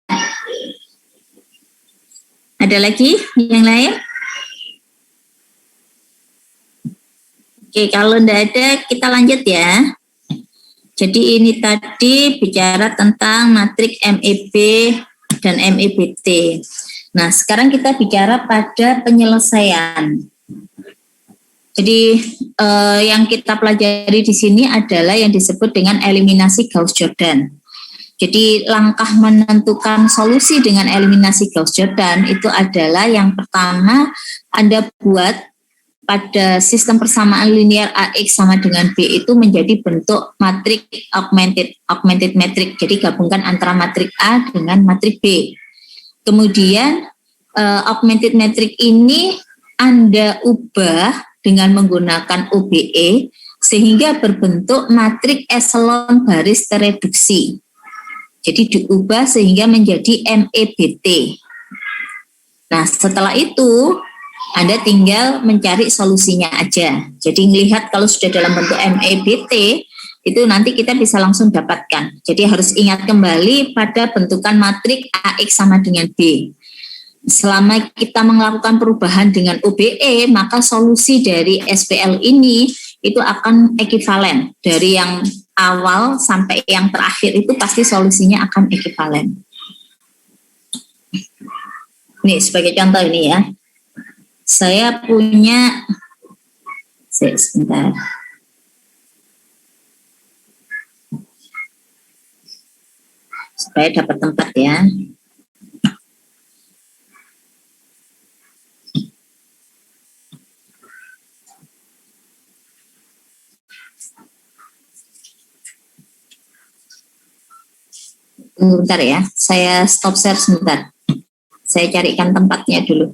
Ada lagi yang lain? Oke, kalau tidak ada kita lanjut ya. Jadi ini tadi bicara tentang matrik MEB dan MEBT. Nah, sekarang kita bicara pada penyelesaian. Jadi yang kita pelajari di sini adalah yang disebut dengan eliminasi Gauss-Jordan. Jadi langkah menentukan solusi dengan eliminasi Gauss-Jordan itu adalah yang pertama Anda buat pada sistem persamaan linear AX sama dengan B itu menjadi bentuk matrik augmented matrix. Jadi gabungkan antara matrik A dengan matrik B. Kemudian augmented matrix ini Anda ubah dengan menggunakan OBE sehingga berbentuk matrik eselon baris tereduksi. Jadi diubah sehingga menjadi MEBT. Nah, setelah itu Anda tinggal mencari solusinya aja. Jadi melihat kalau sudah dalam bentuk MEBT, itu nanti kita bisa langsung dapatkan. Jadi harus ingat kembali pada bentukan matrik AX sama dengan B. Selama kita melakukan perubahan dengan OBE, maka solusi dari SPL ini itu akan ekivalen. Dari yang awal sampai yang terakhir itu pasti solusinya akan ekivalen. Nih sebagai contoh ini ya. Saya punya sebentar. supaya dapat tempat ya. Bentar ya, saya stop share sebentar. Saya carikan tempatnya dulu.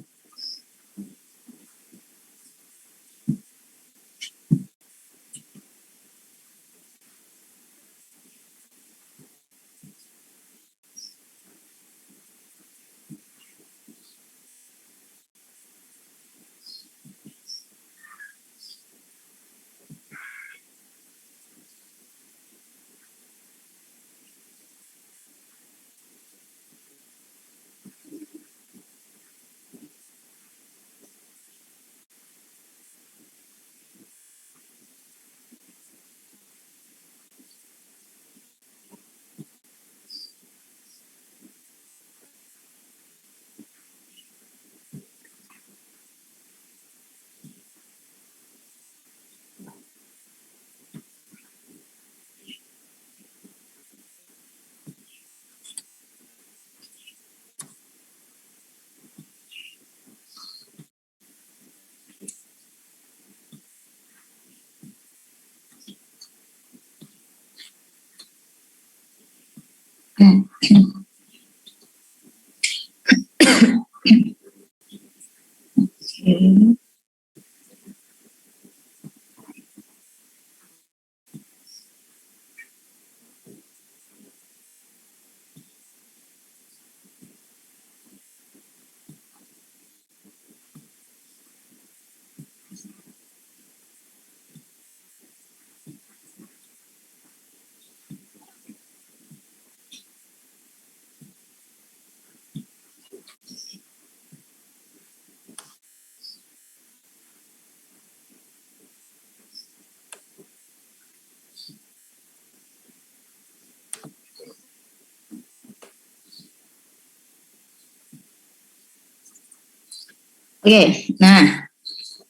Oke, nah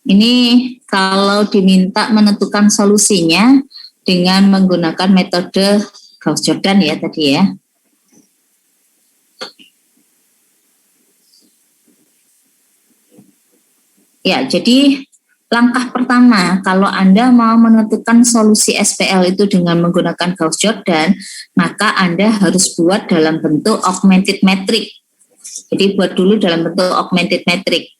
ini kalau diminta menentukan solusinya dengan menggunakan metode Gauss-Jordan ya tadi ya. Ya, jadi langkah pertama kalau Anda mau menentukan solusi SPL itu dengan menggunakan Gauss-Jordan, maka Anda harus buat dalam bentuk augmented metric. Jadi buat dulu dalam bentuk augmented metric.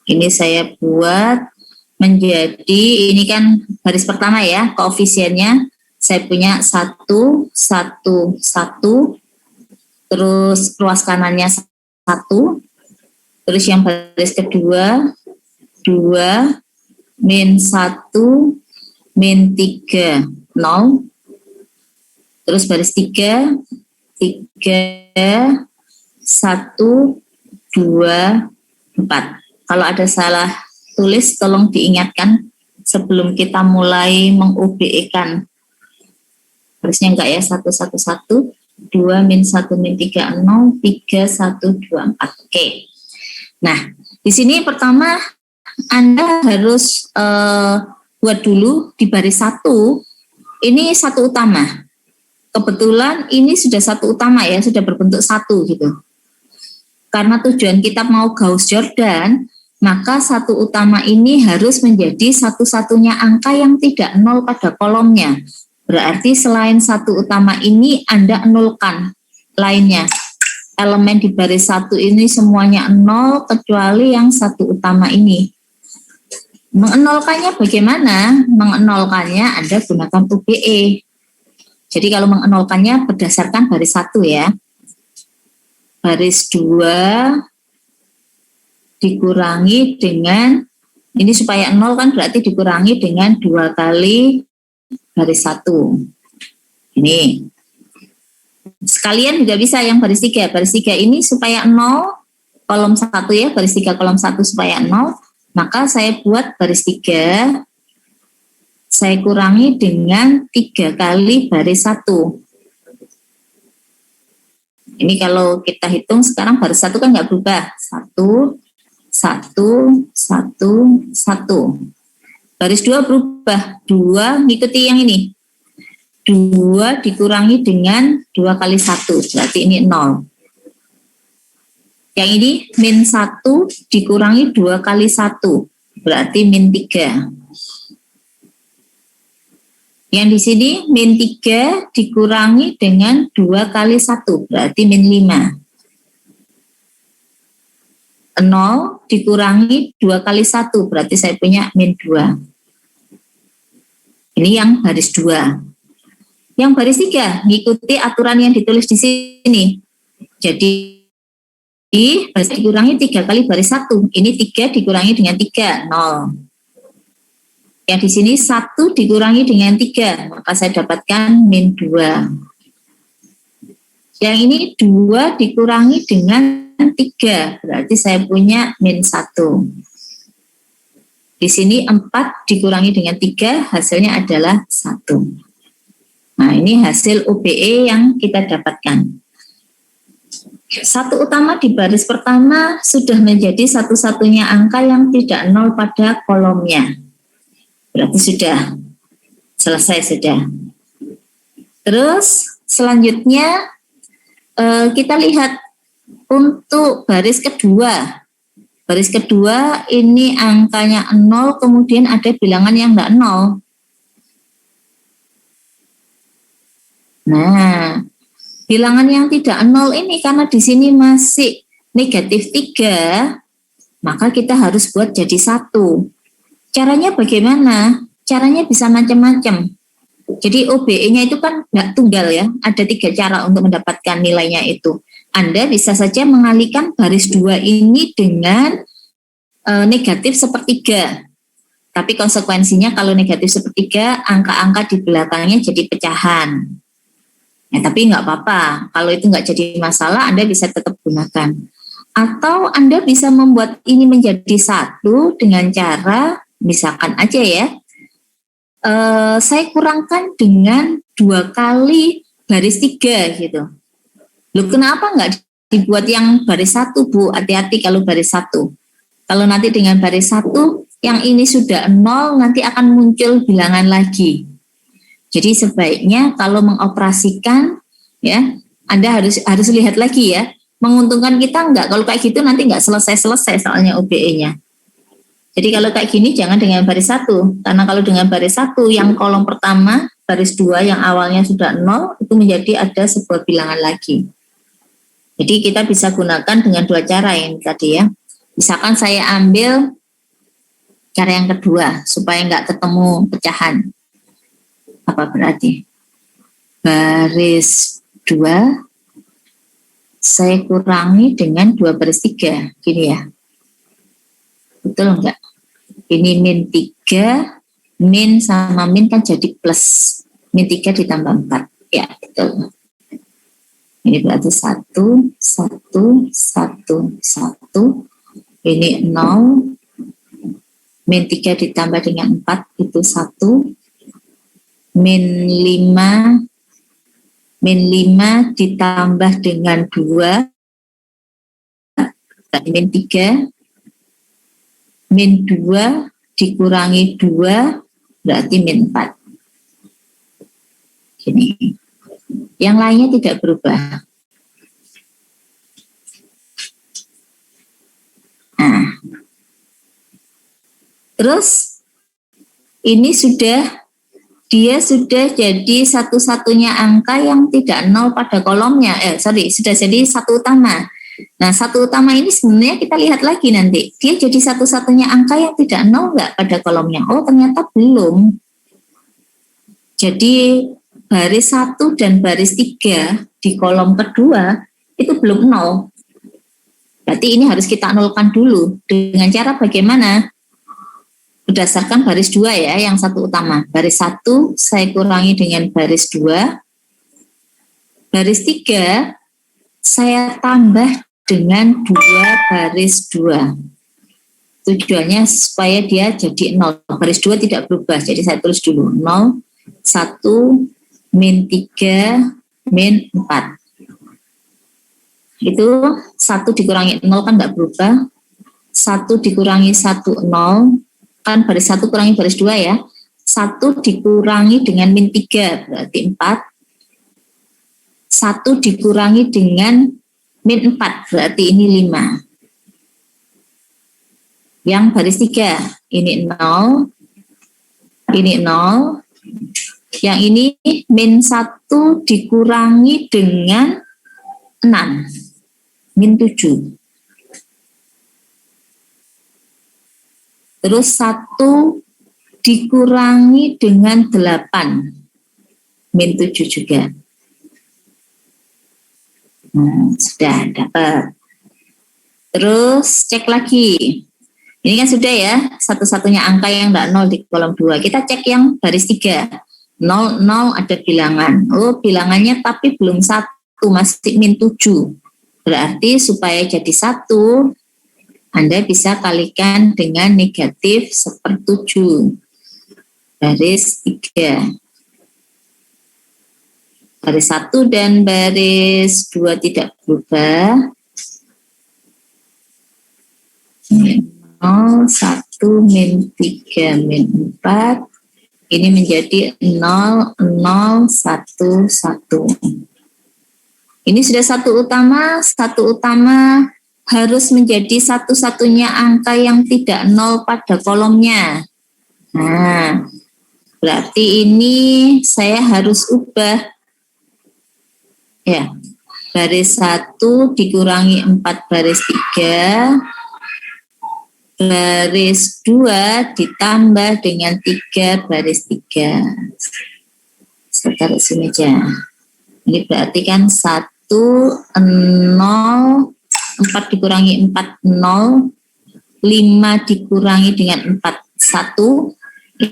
Ini saya buat menjadi, ini kan baris pertama ya, koefisiennya saya punya 1, 1, 1, terus ruas kanannya 1, terus yang baris kedua 2, min 1, min 3, 0, terus baris 3, 3, 1, 2, 4. Kalau ada salah tulis, tolong diingatkan sebelum kita mulai meng-UBE-kan. Harusnya enggak ya, 1, 1, 1, 2, min 1, min 3, 0, 3, 1, 2, 4. Oke. Nah, di sini pertama Anda harus buat dulu di baris 1, ini satu utama. Kebetulan ini sudah satu utama ya, sudah berbentuk 1 gitu. Karena tujuan kita mau Gauss-Jordan, maka satu utama ini harus menjadi satu-satunya angka yang tidak 0 pada kolomnya. Berarti selain satu utama ini Anda nolkan lainnya. Elemen di baris 1 ini semuanya 0 kecuali yang satu utama ini. Mengenolkannya bagaimana? Mengenolkannya Anda gunakan UBE. Jadi kalau mengenolkannya berdasarkan baris 1 ya. Baris 2 dikurangi dengan, ini supaya 0 kan berarti dikurangi dengan 2 kali baris 1. Ini. Sekalian juga bisa yang baris 3. Baris 3 ini supaya 0, kolom 1 ya, baris 3 kolom 1 supaya 0, maka saya buat baris 3, saya kurangi dengan 3 kali baris 1. Ini kalau kita hitung sekarang baris 1 kan nggak berubah. 1, 1, 1, 1. Baris 2 berubah. 2 ngikuti yang ini. 2 dikurangi dengan 2 kali 1, berarti ini 0. Yang ini min 1 dikurangi 2 kali 1, berarti min 3. Yang di sini min 3 dikurangi dengan 2 kali 1, berarti min 5. 0 dikurangi 2 kali 1, berarti saya punya min 2. Ini yang baris 2. Yang baris 3, mengikuti aturan yang ditulis di sini. Jadi, baris dikurangi 3 kali baris 1. Ini 3 dikurangi dengan 3, 0. Yang di sini 1 dikurangi dengan 3, maka saya dapatkan min 2. Yang ini 2 dikurangi dengan 3, berarti saya punya min 1. Di sini 4 dikurangi dengan 3, hasilnya adalah 1. Nah, ini hasil OBE yang kita dapatkan. Satu utama di baris pertama sudah menjadi satu-satunya angka yang tidak 0 pada kolomnya. Berarti sudah selesai sudah. Terus selanjutnya kita lihat untuk baris kedua. Baris kedua ini angkanya 0, kemudian ada bilangan yang enggak 0. Nah, bilangan yang tidak 0 ini karena di sini masih negatif 3, maka kita harus buat jadi 1. Caranya bagaimana? Caranya bisa macam-macam. Jadi OBE-nya itu kan nggak tunggal ya, ada 3 cara untuk mendapatkan nilainya itu. Anda bisa saja mengalihkan baris 2 ini dengan negatif sepertiga. Tapi konsekuensinya kalau negatif sepertiga, angka-angka di belakangnya jadi pecahan. Ya, tapi nggak apa-apa. Kalau itu nggak jadi masalah, Anda bisa tetap gunakan. Atau Anda bisa membuat ini menjadi 1 dengan cara, misalkan aja ya, saya kurangkan dengan 2 kali baris 3 gitu. Loh, kenapa nggak dibuat yang baris 1, Bu? Hati-hati kalau baris 1. Kalau nanti dengan baris 1, yang ini sudah 0, nanti akan muncul bilangan lagi. Jadi sebaiknya kalau mengoperasikan, ya, Anda harus lihat lagi ya, menguntungkan kita enggak. Kalau kayak gitu nanti enggak selesai-selesai soalnya OBE-nya. Jadi kalau kayak gini jangan dengan baris 1, karena kalau dengan baris 1 yang kolom pertama, baris 2 yang awalnya sudah 0, itu menjadi ada sebuah bilangan lagi. Jadi kita bisa gunakan dengan 2 cara yang tadi ya. Misalkan saya ambil cara yang kedua, supaya enggak ketemu pecahan. Apa berarti? Baris 2 saya kurangi dengan 2 baris 3, gini ya. Betul enggak? Ini min 3, min sama min kan jadi plus. Min 3 ditambah 4. Ya, betul. Ini berarti 1, 1, 1, 1. Ini 0. Min 3 ditambah dengan 4 itu 1. Min 5 ditambah dengan 2, min 3, min 2 dikurangi 2, berarti min 4. Gini. Yang lainnya tidak berubah. Nah. Terus, ini dia sudah jadi satu-satunya angka yang tidak 0 pada kolomnya. Sudah jadi 1 utama. Nah, 1 utama ini sebenarnya kita lihat lagi nanti. Dia jadi satu-satunya angka yang tidak 0 nggak pada kolomnya? Oh, ternyata belum. Jadi, baris 1 dan baris 3 di kolom kedua itu belum 0. Berarti ini harus kita nolkan dulu. Dengan cara bagaimana? Berdasarkan baris 2 ya, yang 1 utama. Baris 1 saya kurangi dengan baris 2. Baris 3 saya tambah dengan 2 baris 2. Tujuannya supaya dia jadi 0. Baris 2 tidak berubah, jadi saya tulis dulu 0, 1, min 3, min 4. Itu 1 dikurangi 0 kan tidak berubah. 1 dikurangi 1, 0. Kan baris 1 kurangi baris 2 ya. 1 dikurangi dengan min 3 berarti 4. 1 dikurangi dengan min 4 berarti ini 5. Yang baris 3 ini 0, ini 0. Yang ini min 1 dikurangi dengan 6, min 7. Terus 1 dikurangi dengan 8, min 7 juga. Sudah dapat. Terus cek lagi. Ini kan sudah ya, satu-satunya angka yang tidak 0 di kolom 2. Kita cek yang baris 3. 0, 0 ada bilangan. Oh, bilangannya tapi belum 1, masih min 7. Berarti supaya jadi 1, Anda bisa kalikan dengan negatif 1/7. Baris 3. Baris 1 dan baris 2 tidak berubah. 0, 1, min 3, min 4. Ini menjadi 0, 0, 1, 1. Ini sudah satu utama harus menjadi satu-satunya angka yang tidak 0 pada kolomnya. Nah, berarti ini saya harus ubah. Ya, baris 1 dikurangi 4 baris 3. Baris 2 ditambah dengan 3 baris 3. Saya taruh sini aja. Ini berarti kan 1, 0, 4 dikurangi 4, 0, 5 dikurangi dengan 4, 1.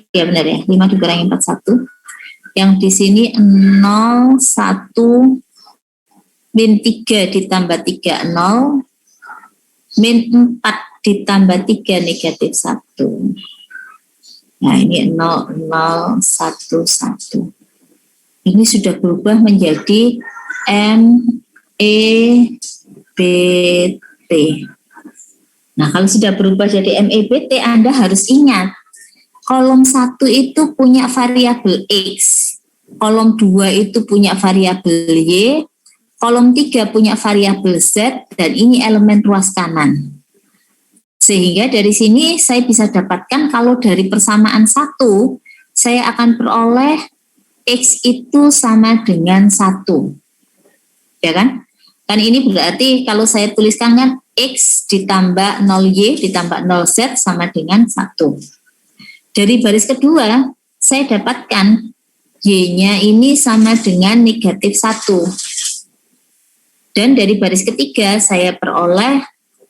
Ya benar ya, 5 dikurangi 4, 1. Yang di sini 0, 1, min 3 ditambah 3, 0, min 4 ditambah 3 negatif 1. Nah ini 0, 0, 1, 1. Ini sudah berubah menjadi MEBT. Nah kalau sudah berubah jadi MEBT, Anda harus ingat, kolom 1 itu punya variabel X, kolom 2 itu punya variabel Y, kolom 3 punya variabel Z, dan ini elemen ruas kanan. Sehingga dari sini saya bisa dapatkan kalau dari persamaan 1, saya akan peroleh X itu sama dengan 1. Ya kan? Kan ini berarti kalau saya tuliskan kan X ditambah 0Y ditambah 0Z sama dengan 1. Dari baris kedua, saya dapatkan Y-nya ini sama dengan negatif 1. Dan dari baris ketiga, saya peroleh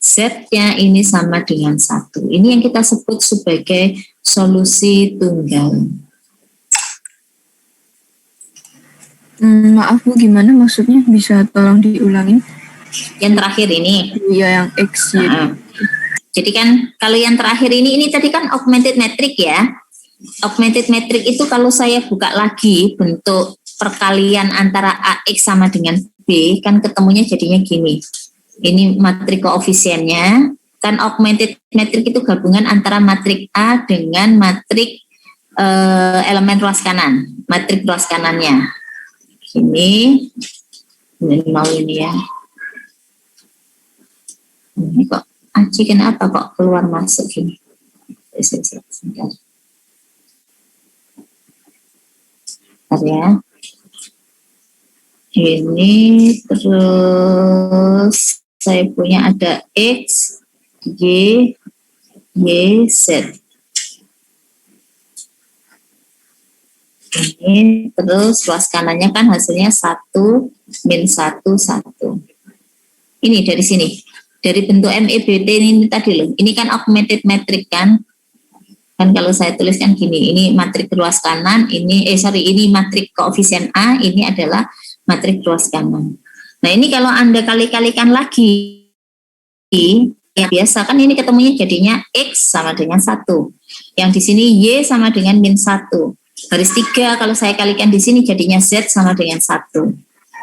Z-nya ini sama dengan 1. Ini yang kita sebut sebagai solusi tunggal. Maaf Bu, gimana maksudnya? Bisa tolong diulangin? Yang terakhir ini. Iya, yang X. Jadi kan kalau yang terakhir ini tadi kan augmented metric ya. Augmented metric itu kalau saya buka lagi bentuk perkalian antara AX sama dengan B, kan ketemunya jadinya gini. Ini matrik koefisiennya, kan augmented metric itu gabungan antara matrik A dengan matrik elemen ruas kanan, matrik ruas kanannya. Ini mau ini ya. Ini kok Aci kenapa kok keluar masuk gini? Sebentar ya. Ini terus saya punya ada X, Y, Z. Ini terus ruas kanannya kan hasilnya 1, min 1, 1. Ini dari sini. Dari bentuk MEBT ini tadi loh. Ini kan augmented metric kan. Kan kalau saya tuliskan gini, ini matrik ruas kanan, ini ini matrik koefisien A, ini adalah matrik ruas kanan. Nah ini kalau Anda kali-kalikan lagi, yang biasa kan ini ketemunya jadinya X sama dengan 1. Yang di sini Y sama dengan min 1. Baris 3 kalau saya kalikan di sini jadinya Z sama dengan 1.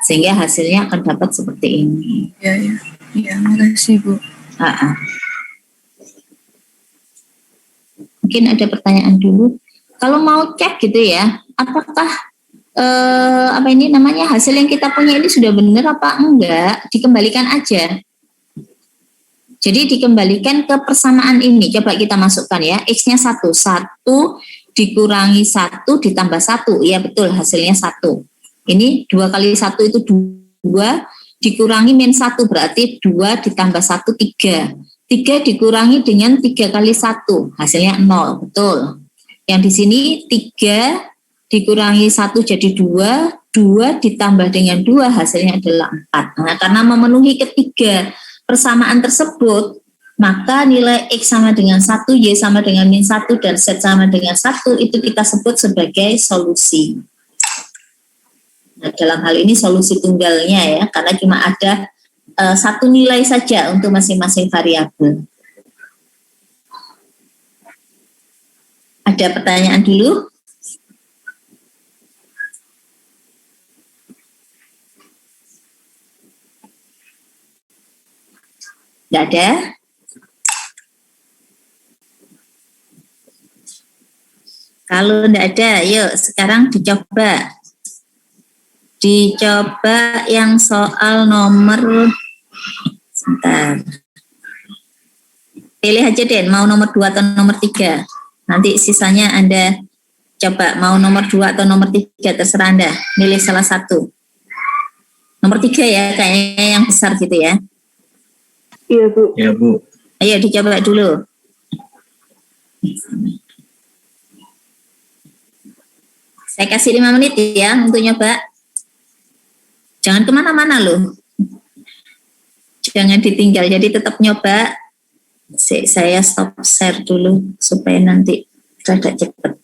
Sehingga hasilnya akan dapat seperti ini. Iya, makasih Bu. Mungkin ada pertanyaan dulu. kalau mau cek gitu ya, apakah apa ini namanya hasil yang kita punya ini sudah benar apa enggak, dikembalikan aja. Jadi dikembalikan ke persamaan ini. Coba kita masukkan ya, X-nya 1. 1 dikurangi 1 ditambah 1. Iya betul, hasilnya 1. Ini 2 kali 1 itu 2, dikurangi min 1 berarti 2 ditambah 1, 3. 3 dikurangi dengan 3 kali 1, hasilnya 0. Betul. Yang di sini 3 dikurangi 1 jadi 2, 2 ditambah dengan 2 hasilnya adalah 4. Nah, karena memenuhi ketiga persamaan tersebut, maka nilai X sama dengan 1, Y sama dengan min 1, dan Z sama dengan 1, itu kita sebut sebagai solusi. Nah, dalam hal ini solusi tunggalnya ya, karena cuma ada satu nilai saja untuk masing-masing variabel. Ada pertanyaan dulu? Tidak ada? Kalau tidak ada, yuk sekarang dicoba. Dicoba yang soal nomor, sebentar. Pilih aja deh, mau nomor 2 atau nomor 3. Nanti sisanya Anda coba mau nomor 2 atau nomor 3, terserah Anda. Milih salah satu. Nomor 3 ya, kayaknya yang besar gitu ya. Iya, Bu. Ya, Bu. Ayo dicoba dulu. Saya kasih 5 menit ya untuk nyoba. Jangan kemana-mana loh. Jangan ditinggal, jadi tetap nyoba. Saya stop share dulu supaya nanti agak cepat.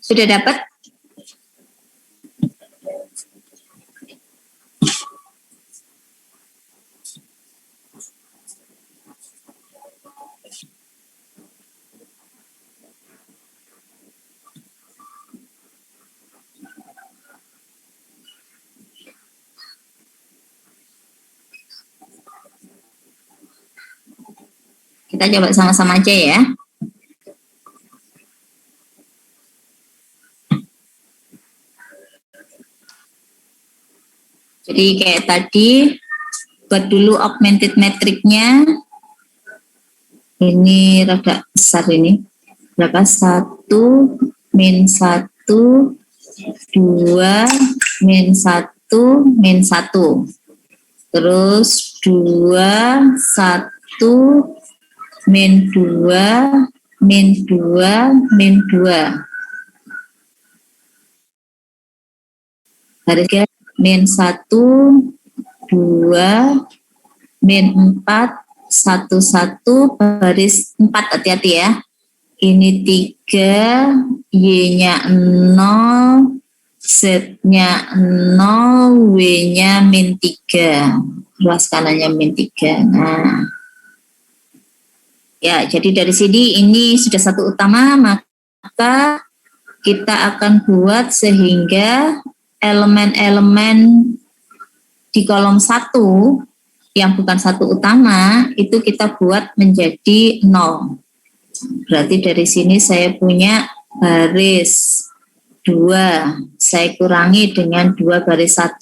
Sudah dapat? Kita coba sama-sama aja ya. Jadi kayak tadi, buat dulu augmented matrix-nya. Ini rada besar ini. Berapa? 1, min 1, 2, min 1, min 1. Terus 2, 1, min 2, min 2, min 2. Garis min 1, 2, min 4, 1, 1, baris 4, hati-hati ya. Ini 3, Y-nya 0, Z-nya 0, W-nya min 3. Ruas kanannya min 3. Nah, ya, jadi dari sini ini sudah satu utama, maka kita akan buat sehingga elemen-elemen di kolom 1 yang bukan satu utama itu kita buat menjadi 0. Berarti dari sini saya punya baris 2, saya kurangi dengan 2 baris 1.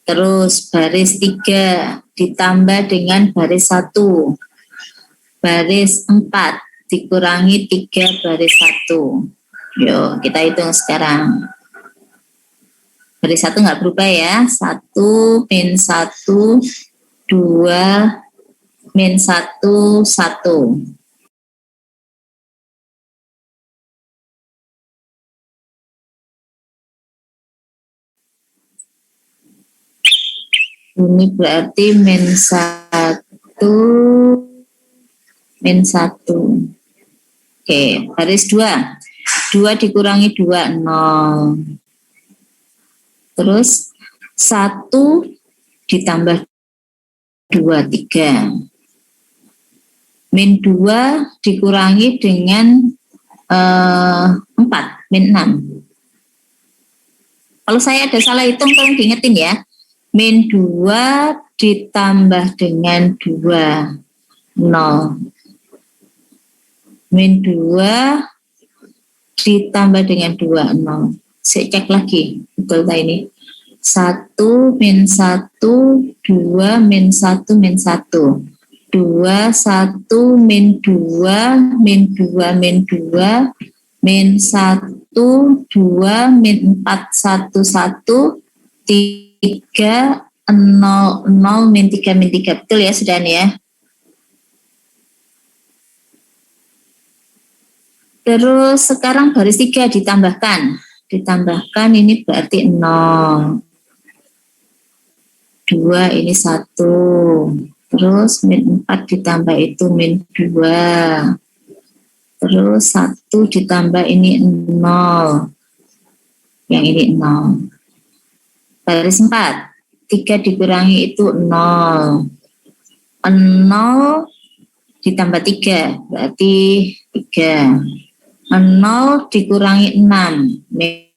Terus baris 3 ditambah dengan baris 1. Baris 4 dikurangi 3 baris 1. Yuk, kita hitung sekarang. Baris 1 nggak berubah ya. 1, min 1, 2, min 1, 1. Ini berarti min 1, min 1. Oke, baris 2. 2 dikurangi 2, 0. Terus 1 ditambah 2, 3. Min 2 dikurangi dengan 4, min 6. Kalau saya ada salah hitung, tolong diingetin ya. Min 2 ditambah dengan 2, 0. Min 2 ditambah dengan 2, 0. Saya cek lagi, betul tak ini? 1, min 1, 2, min 1, min 1. 2, 1, min 2, min 2, min 2, min 1, 2, min 4, 1, 1, 3, 0, 0, min 3, min 3. Betul ya, sudah nih ya? Terus sekarang baris 3 ditambahkan. Ditambahkan ini berarti 0. 2 ini 1. Terus min 4 ditambah itu min 2. Terus 1 ditambah ini 0. Yang ini 0. Baris 4. 3 dikurangi itu 0. 0 ditambah 3 berarti 3. 0 dikurangi 6, min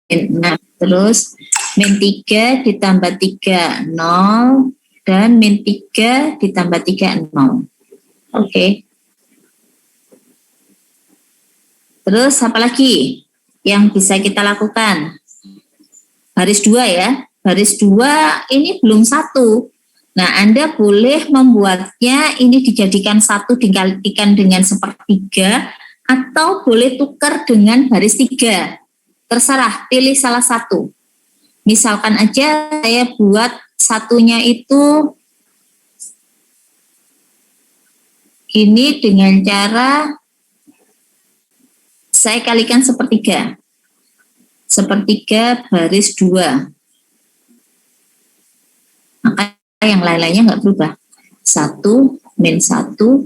6. Terus min 3 ditambah 3, 0. Dan min 3 ditambah 3, 0. Oke. Terus apa lagi yang bisa kita lakukan? Baris 2 ya. Baris 2 ini belum 1. Nah, Anda boleh membuatnya ini dijadikan 1 dikalikan dengan 1/3, atau boleh tukar dengan baris 3. Terserah, pilih salah satu. Misalkan aja saya buat satunya itu ini dengan cara saya kalikan 1/3. 1/3 baris 2. Maka yang lain-lainnya nggak berubah. 1, min 1,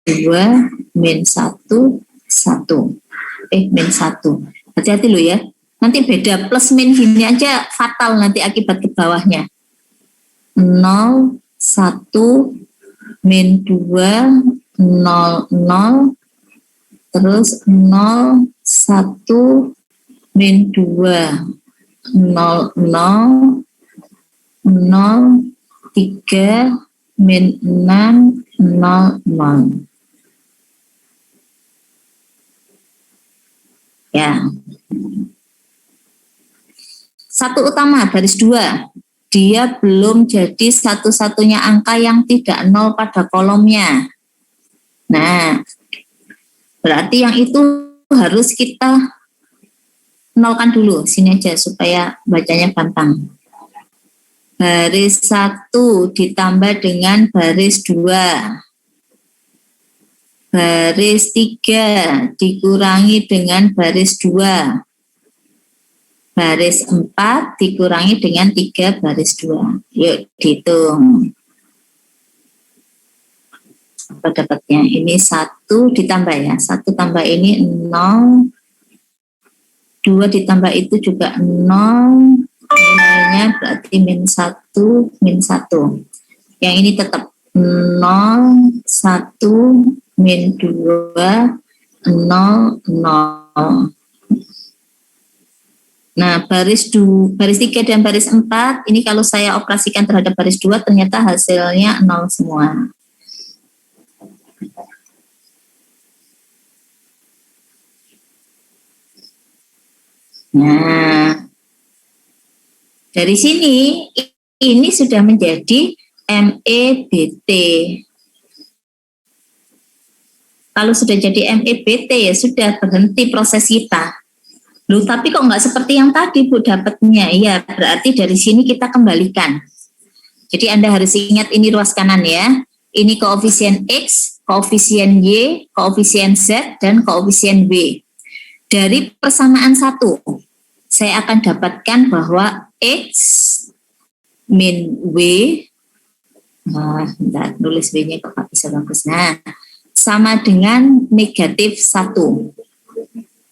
2, min 1, 1. Min 1. Hati-hati loh ya. Nanti beda plus min gini aja fatal nanti akibat ke bawahnya. 0, 1, min 2, 0, 0. Terus 0, 1, min 2, 0, 0, 0, 3, min 6, 0, 0. Ya. Satu utama, baris 2. Dia belum jadi satu-satunya angka yang tidak 0 pada kolomnya. Nah, berarti yang itu harus kita nolkan dulu. Sini aja supaya bacanya pantang. Baris 1 ditambah dengan baris 2. Baris 3 dikurangi dengan baris 2. Baris 4 dikurangi dengan 3 baris 2. Yuk dihitung. Apa dapatnya? Ini 1 ditambah ya. 1 tambah ini 0. 2 ditambah itu juga 0. Nilainya berarti min 1, min 1. Yang ini tetap 0, 1, min 2, 0, 0. Nah, baris 3 dan baris 4, ini kalau saya operasikan terhadap baris 2, ternyata hasilnya 0 semua. Nah, dari sini, ini sudah menjadi MEBT. Kalau sudah jadi MEBT, ya sudah berhenti proses kita. Loh, tapi kok nggak seperti yang tadi, Bu, dapatnya? Ya, berarti dari sini kita kembalikan. Jadi Anda harus ingat ini ruas kanan ya. Ini koefisien X, koefisien Y, koefisien Z, dan koefisien W. Dari persamaan 1, saya akan dapatkan bahwa X min W, bentar, nulis W-nya kok nggak bisa bagus. Nah, sama dengan negatif 1.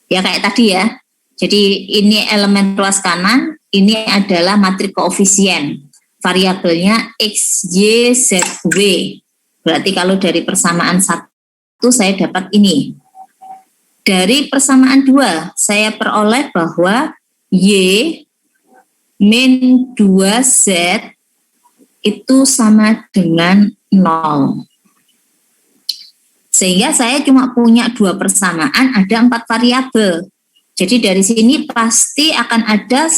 Ya kayak tadi ya. Jadi ini elemen ruas kanan, ini adalah matrik koefisien. Variabelnya X, Y, Z, W. Berarti kalau dari persamaan 1 saya dapat ini. Dari persamaan 2 saya peroleh bahwa Y min 2Z itu sama dengan 0. Sehingga saya cuma punya 2 persamaan, ada 4 variabel. Jadi dari sini pasti akan ada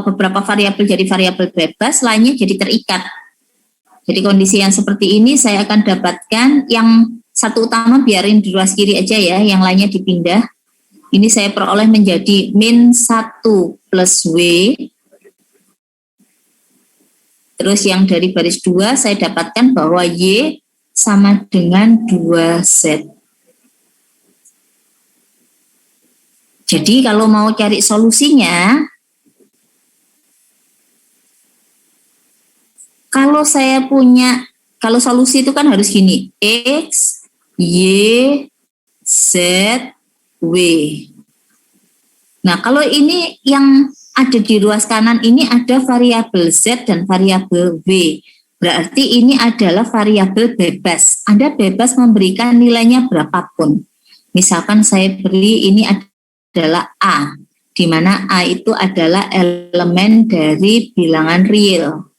beberapa variabel jadi variabel bebas, lainnya jadi terikat. Jadi kondisi yang seperti ini saya akan dapatkan yang satu utama biarin di ruas kiri aja ya, yang lainnya dipindah. Ini saya peroleh menjadi min 1 plus W. Terus yang dari baris 2 saya dapatkan bahwa Y sama dengan 2Z. Jadi kalau mau cari solusinya, kalau solusi itu kan harus gini, X, Y, Z, W. Nah, kalau ini yang ada di ruas kanan ini ada variabel Z dan variabel W. Berarti ini adalah variabel bebas. Anda bebas memberikan nilainya berapapun. Misalkan saya beri ini adalah A, di mana A itu adalah elemen dari bilangan real.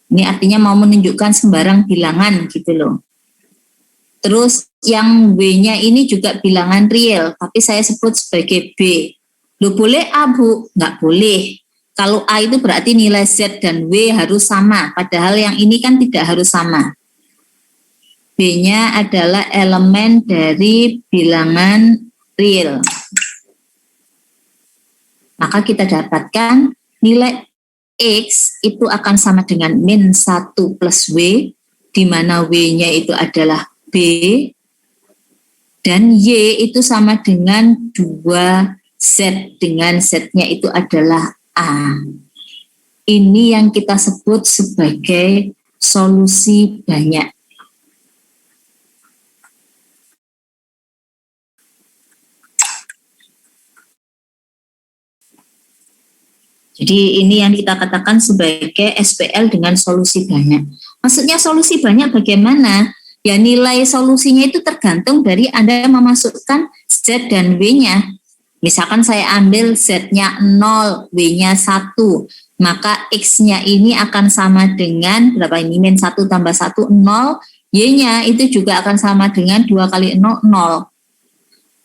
Ini artinya mau menunjukkan sembarang bilangan gitu loh. Terus yang W-nya ini juga bilangan real, tapi saya sebut sebagai B. Loh, boleh A, Bu? Nggak boleh. Kalau A itu berarti nilai Z dan W harus sama, padahal yang ini kan tidak harus sama. B-nya adalah elemen dari bilangan real. Maka kita dapatkan nilai X itu akan sama dengan min 1 plus W, di mana W-nya itu adalah B, dan Y itu sama dengan 2Z, dengan Z-nya itu adalah A. Ini yang kita sebut sebagai solusi banyak. Jadi ini yang kita katakan sebagai SPL dengan solusi banyak. Maksudnya solusi banyak bagaimana? Ya nilai solusinya itu tergantung dari Anda memasukkan Z dan W-nya. Misalkan saya ambil Z-nya 0, W-nya 1. maka X-nya ini akan sama dengan berapa ini? Min 1 tambah 1, 0. Y-nya itu juga akan sama dengan 2 kali 0, 0.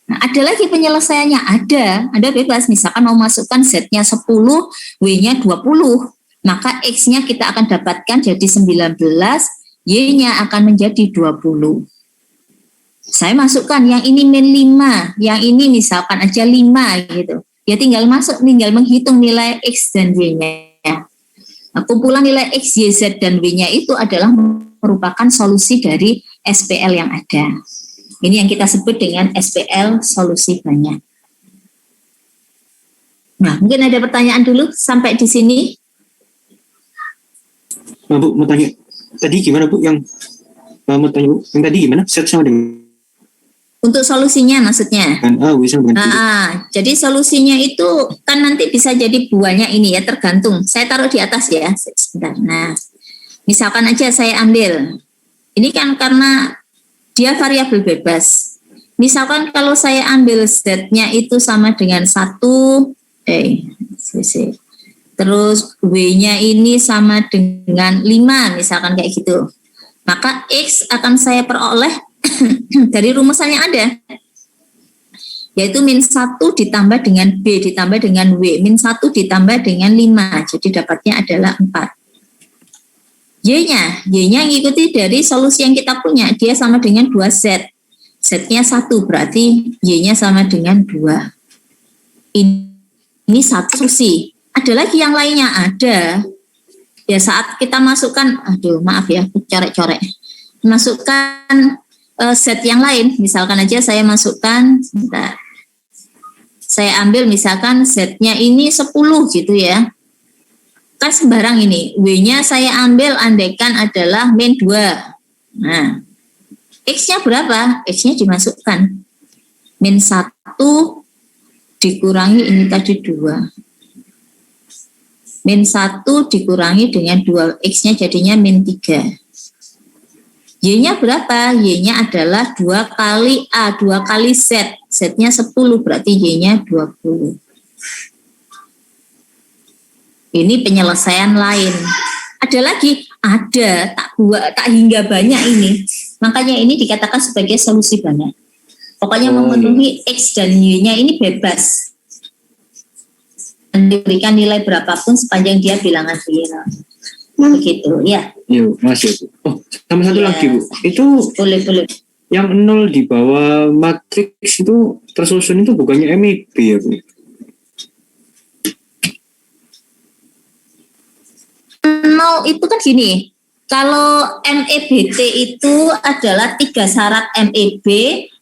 Nah, ada lagi penyelesaiannya, ada bebas. Misalkan mau masukkan Z-nya 10, W-nya 20. Maka X-nya kita akan dapatkan jadi 19, Y-nya akan menjadi 20. Saya masukkan yang ini min 5, yang ini misalkan aja 5 gitu. Ya tinggal menghitung nilai X dan Y-nya. Nah, kumpulan nilai X, Y, Z, dan W-nya itu adalah merupakan solusi dari SPL yang ada. Ini yang kita sebut dengan SPL solusi banyak. Nah, mungkin ada pertanyaan dulu sampai di sini. Nah, Bu, mau tanya. Tadi gimana, Bu? Yang mau tanya, Bu. Yang tadi gimana? Z sama dengan Untuk solusinya maksudnya. A, W sama dengan I. Jadi solusinya itu kan nanti bisa jadi buahnya ini ya, tergantung. Saya taruh di atas ya, sebentar. Nah, misalkan aja saya ambil. Ini kan karena dia variabel bebas. Misalkan kalau saya ambil Z-nya itu sama dengan 1, terus W-nya ini sama dengan 5, misalkan kayak gitu. Maka X akan saya peroleh dari rumusannya ada, yaitu min 1 ditambah dengan B ditambah dengan W, min 1 ditambah dengan 5, jadi dapatnya adalah 4. Y-nya ngikuti dari solusi yang kita punya, dia sama dengan 2Z. Z-nya 1, berarti Y-nya sama dengan 2. Ini satu solusi. Ada lagi yang lainnya, ada. Ya saat kita masukkan, maaf ya, corek-corek. Masukkan Z yang lain, misalkan aja saya masukkan, sebentar. Saya ambil misalkan Z-nya ini 10 gitu ya. Kan sembarang ini, W-nya saya ambil andaikan adalah min 2. Nah, X-nya berapa? X-nya dimasukkan. Min 1 dikurangi ini tadi 2. Min 1 dikurangi dengan 2, X-nya jadinya min 3. Y-nya berapa? Y-nya adalah 2 kali A, 2 kali Z. Z-nya 10, berarti Y-nya 20. Ini penyelesaian lain. Ada lagi? Ada, tak hingga banyak ini. Makanya ini dikatakan sebagai solusi banyak. Pokoknya memenuhi X dan Y-nya ini bebas. Dan diberikan nilai berapapun sepanjang dia bilangan real. Begitu, ya. Iya, masih, Bu. Oh, sama satu lagi, Bu. Itu Boleh. yang 0 di bawah matriks itu tersusun itu bukannya MIB ya, Bu? Nol itu kan gini, kalau MEBT itu adalah 3 syarat MEB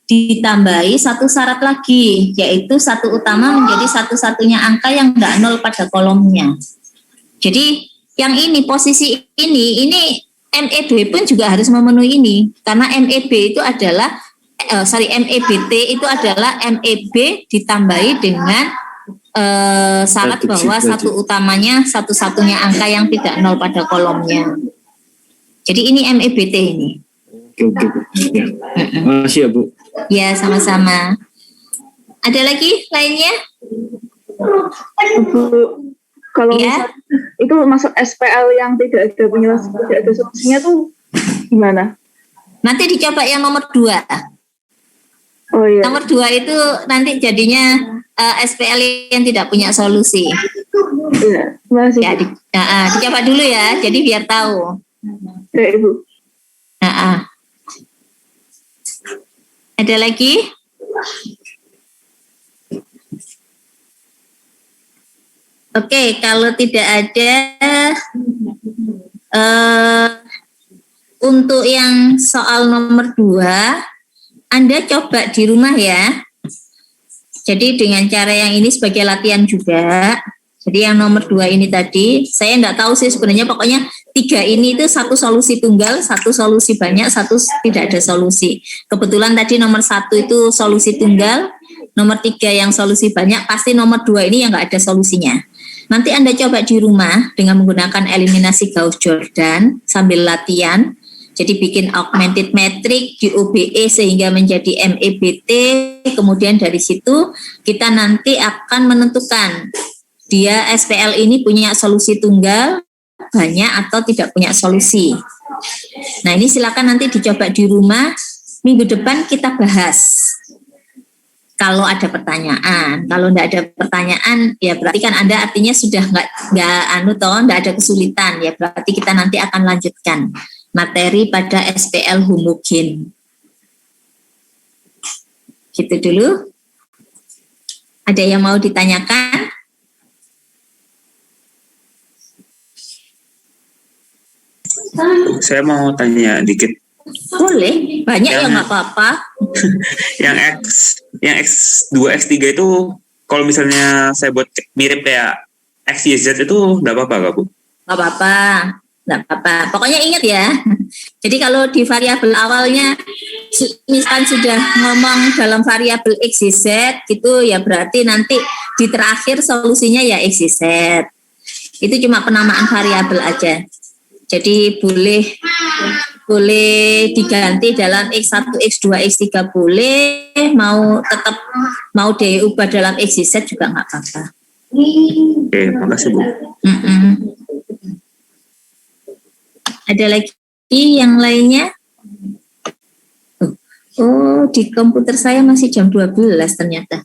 ditambahi 1 syarat lagi, yaitu satu utama menjadi satu-satunya angka yang tidak nol pada kolomnya. Jadi yang ini posisi ini MEB pun juga harus memenuhi ini, karena MEB itu adalah MEBT itu adalah MEB ditambahi dengan syarat bahwa satu utamanya satu-satunya angka yang tidak nol pada kolomnya. Jadi ini MEBT ini. Oke, Bu. Ya. Makasih ya, Bu. Ya, sama-sama. Ada lagi lainnya? Bu, kalau Ya. misalnya itu masuk SPL yang tidak ada penjelasan, tidak ada solusinya tuh gimana? Nanti dicoba yang nomor 2. Oh iya. Nomor 2 itu nanti jadinya SPL yang tidak punya solusi. Iya, masih. Ya, dicoba dulu ya, jadi biar tahu. Ya, Ibu. Ada lagi? Oke, kalau tidak ada, untuk yang soal nomor 2, Anda coba di rumah ya. Jadi dengan cara yang ini sebagai latihan juga. Jadi yang nomor 2 ini tadi, saya enggak tahu sih sebenarnya, pokoknya 3 ini itu satu solusi tunggal, satu solusi banyak, satu tidak ada solusi. Kebetulan tadi nomor 1 itu solusi tunggal, nomor 3 yang solusi banyak, pasti nomor 2 ini yang enggak ada solusinya. Nanti Anda coba di rumah dengan menggunakan eliminasi Gauss-Jordan sambil latihan. Jadi bikin augmented matrix di OBE sehingga menjadi MEBT, kemudian dari situ kita nanti akan menentukan dia SPL ini punya solusi tunggal, banyak atau tidak punya solusi. Nah, ini silakan nanti dicoba di rumah. Minggu depan kita bahas. Kalau ada pertanyaan, kalau tidak ada pertanyaan, ya berarti kan Anda artinya sudah nggak ada kesulitan, ya berarti kita nanti akan lanjutkan materi pada SPL homogen. Gitu dulu. Ada yang mau ditanyakan? Saya mau tanya dikit. Boleh, banyak ya nggak apa-apa. Yang X2, X3 itu kalau misalnya saya buat mirip kayak X, Y, Z itu nggak apa-apa nggak Bu? Nggak apa-apa, nggak apa-apa. Pokoknya ingat ya. Jadi kalau di variabel awalnya, misalkan sudah ngomong dalam variabel X, Y, Z, gitu ya berarti nanti di terakhir solusinya ya X, Y, Z. Itu cuma penamaan variabel aja. Jadi boleh diganti dalam X1, X2, X3 boleh, mau diubah dalam X, Y, Z juga nggak apa-apa. Oke, makasih Bu. Ada lagi yang lainnya? Oh, di komputer saya masih jam 12 ternyata.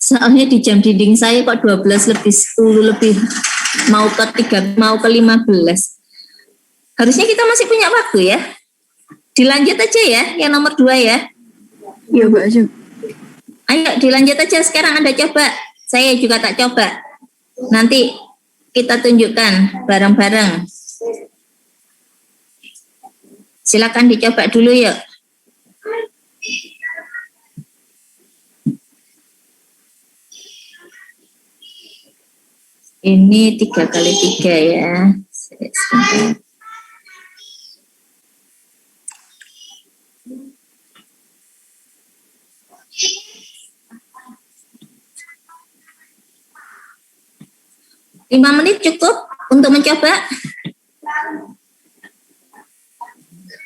Soalnya di jam dinding saya kok 12 lebih 10 lebih mau ke 15. Harusnya kita masih punya waktu ya. Dilanjut aja ya, yang nomor 2 ya. Iya, Mbak Ajeng. Ayo dilanjut aja, sekarang Anda coba. Saya juga tak coba. Nanti kita tunjukkan bareng-bareng. Silakan dicoba dulu yuk. Ini 3 kali 3 ya. Sebentar. Lima menit cukup untuk mencoba?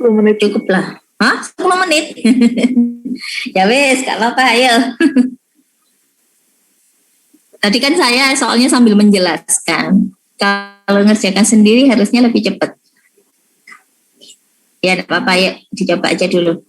10 menit. Cukup lah. Hah? 10 menit? Ya wes, gak apa-apa, ayo. Tadi kan saya soalnya sambil menjelaskan. Kalau ngerjakan sendiri harusnya lebih cepat. Ya, gak apa-apa, ya dicoba aja dulu.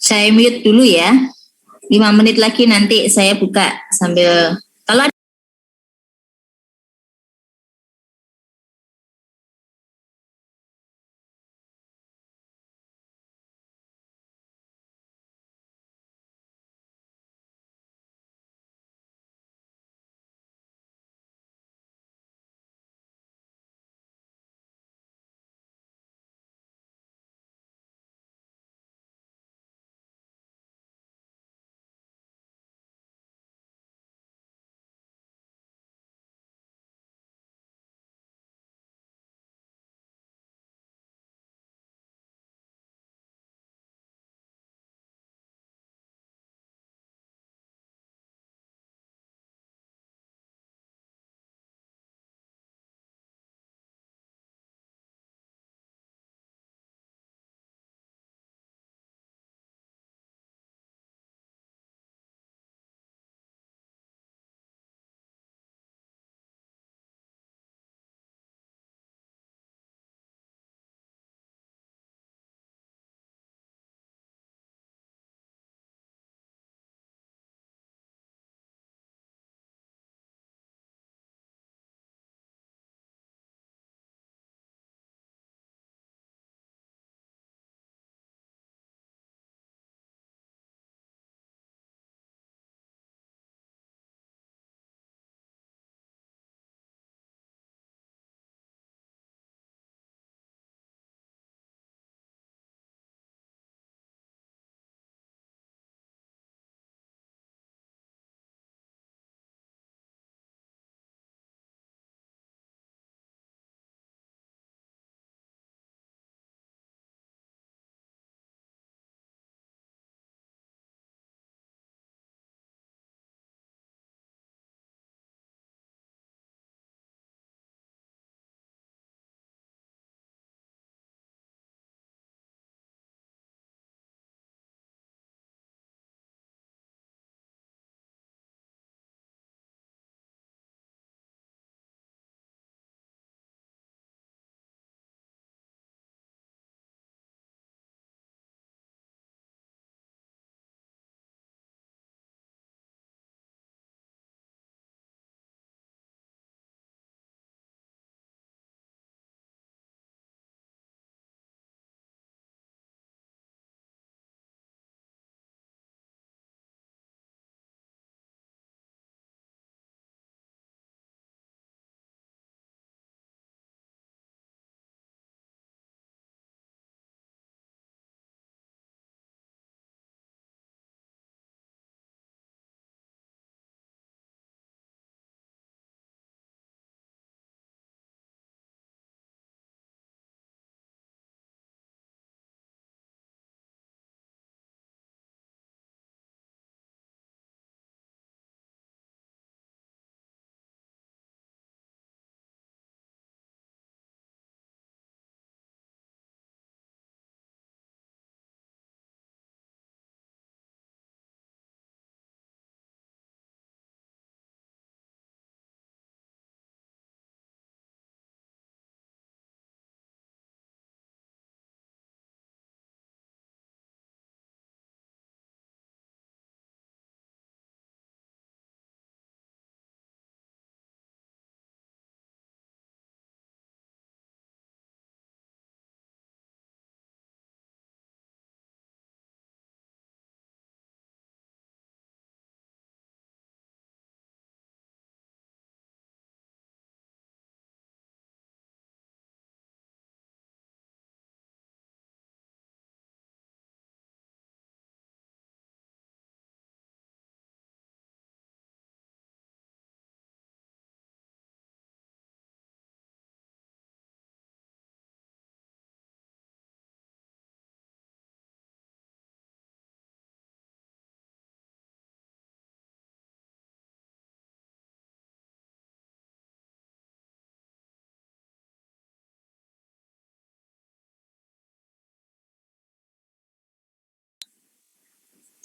Saya mute dulu ya. 5 menit lagi nanti saya buka sambil kalau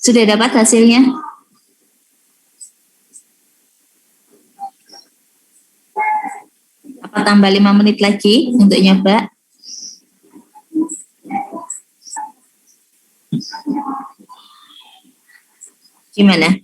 Sudah dapat hasilnya? Apa tambah 5 menit lagi untuk nyoba? Gimana?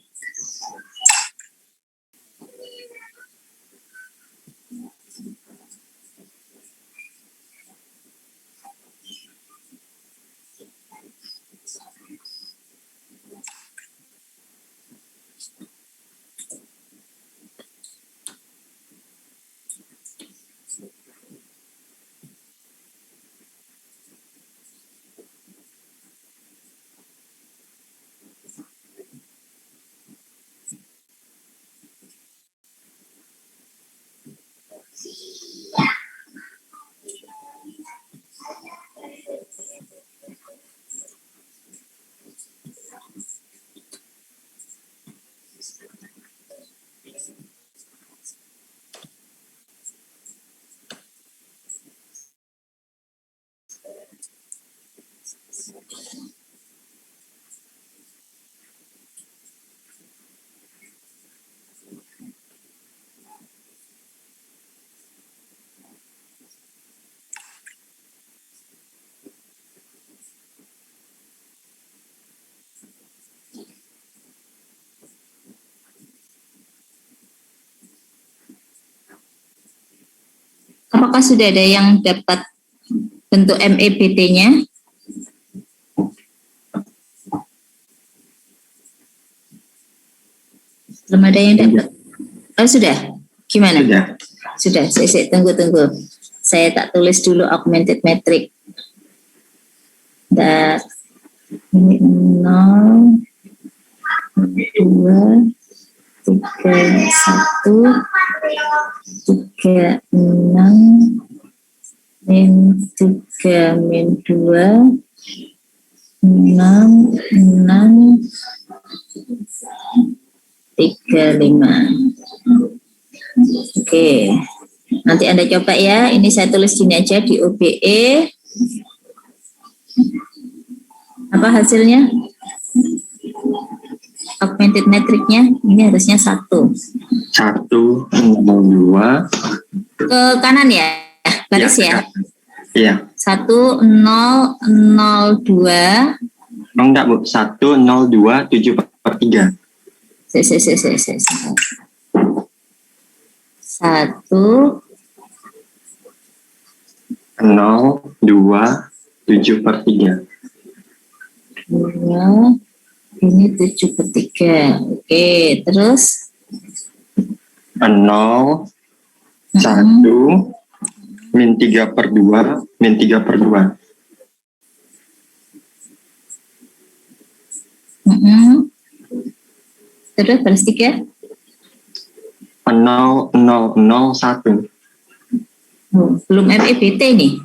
Apakah sudah ada yang dapat bentuk MEBT-nya? Belum ada yang dapat. Oh, sudah. Gimana? Sudah. Saya tunggu. Saya tak tulis dulu augmented metric. Dan ini 0, 2, 3, 1, 3, 6, min 3, min 2, 6, 3, 5. Oke. Nanti Anda coba ya. Ini saya tulis gini aja di OBE. Apa hasilnya? Augmented metricnya ini harusnya 1. 102. Ke kanan ya, baris ya. Iya. 1002. Enggak Bu, 102 7/3. 1 02 7/3. 2 ini 7/3. Oke, terus 0 1 min 3/2 min 3/2. Terus baris 3 0001. belum MEBT nih.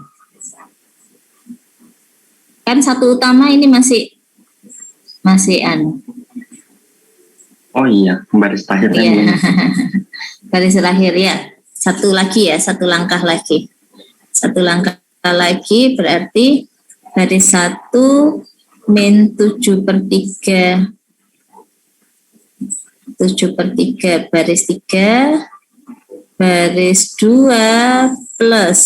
Kan satu utama ini masih Oh iya, baris terakhirnya. Iya. Baris terakhir ya. Satu lagi ya, satu langkah lagi. Satu langkah lagi berarti baris 1 min 7/3. 7/3 baris 3, baris 2 plus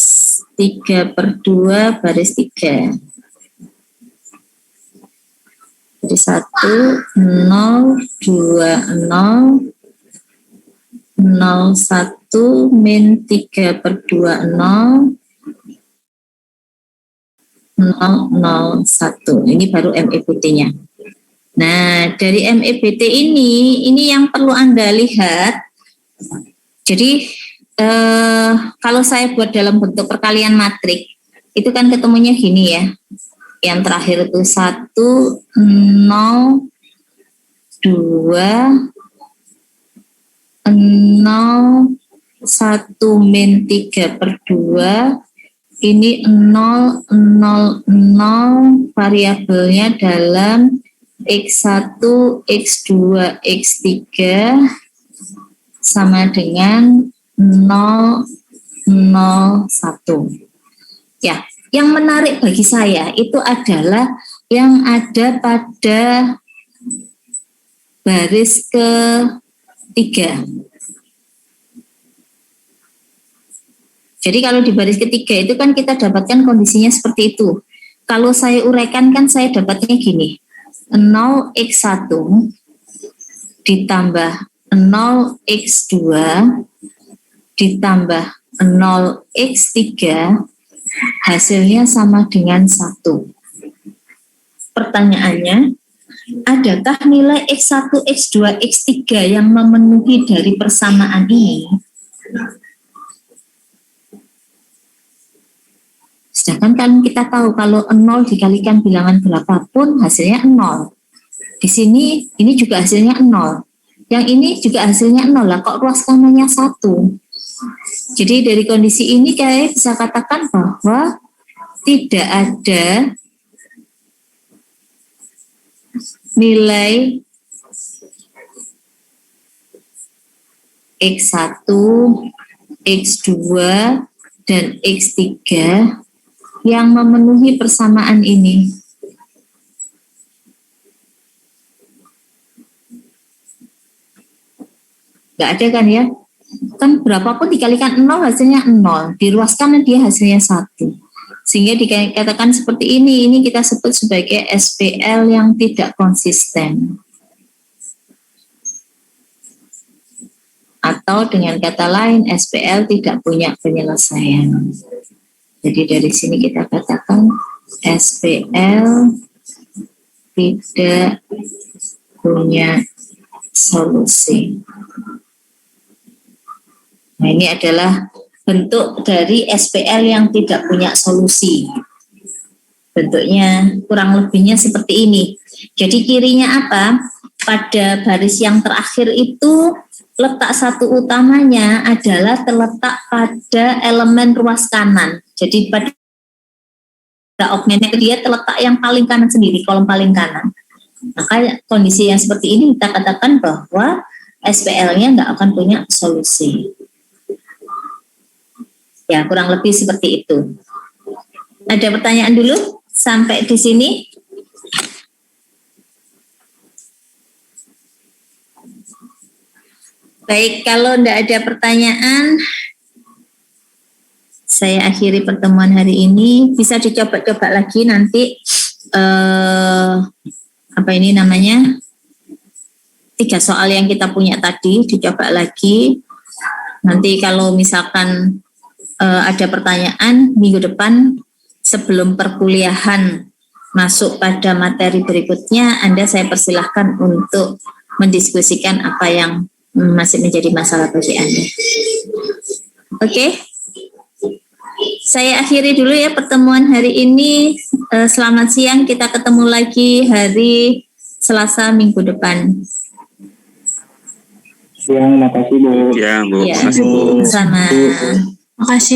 3/2 baris 3. Jadi 1, 0, 2, 0, 0, 1, min 3/2, 0, 0, 0, 1. Ini baru MEBT-nya. Nah, dari MEBT ini yang perlu Anda lihat. Jadi, kalau saya buat dalam bentuk perkalian matrik, itu kan ketemunya gini ya. Yang terakhir itu 1, 0, 2, 0, 1 min 3/2. Ini 0, 0, 0, variabelnya dalam X1, X2, X3 sama dengan 0, 0, 1. Ya, yang menarik bagi saya itu adalah yang ada pada baris ketiga. Jadi kalau di baris ketiga itu kan kita dapatkan kondisinya seperti itu. Kalau saya uraikan kan saya dapatnya gini. 0x1 ditambah 0x2 ditambah 0x3 hasilnya sama dengan 1. Pertanyaannya, adakah nilai x1, x2, x3 yang memenuhi dari persamaan ini? Sedangkan kan kita tahu kalau 0 dikalikan bilangan berapapun hasilnya 0. Di sini ini juga hasilnya 0. Yang ini juga hasilnya 0 lah, kok ruas kanannya 1. Jadi dari kondisi ini kayak bisa katakan bahwa tidak ada nilai X1, X2, dan X3 yang memenuhi persamaan ini. Nggak ada kan ya? Kan berapapun dikalikan 0 hasilnya 0, diruaskan dia hasilnya 1. Sehingga dikatakan seperti ini kita sebut sebagai SPL yang tidak konsisten. Atau dengan kata lain SPL tidak punya penyelesaian. Jadi dari sini kita katakan SPL tidak punya solusi. Nah, ini adalah bentuk dari SPL yang tidak punya solusi. Bentuknya kurang lebihnya seperti ini. Jadi kirinya apa? Pada baris yang terakhir itu letak satu utamanya adalah terletak pada elemen ruas kanan. Jadi pada augmennya dia terletak yang paling kanan sendiri, kolom paling kanan. Maka kondisi yang seperti ini kita katakan bahwa SPL-nya nggak akan punya solusi. Ya, kurang lebih seperti itu. Ada pertanyaan dulu sampai di sini? Baik, kalau tidak ada pertanyaan, saya akhiri pertemuan hari ini. Bisa dicoba-coba lagi nanti apa ini namanya? 3 soal yang kita punya tadi dicoba lagi. Nanti kalau misalkan ada pertanyaan minggu depan sebelum perkuliahan masuk pada materi berikutnya, saya persilahkan untuk mendiskusikan apa yang masih menjadi masalah bagi Anda. Oke. Saya akhiri dulu ya pertemuan hari ini. Selamat siang, kita ketemu lagi hari Selasa minggu depan. Siang, makasih Bu. Ya, Bu. Ya, Makasih, Bu. sama. Makasih.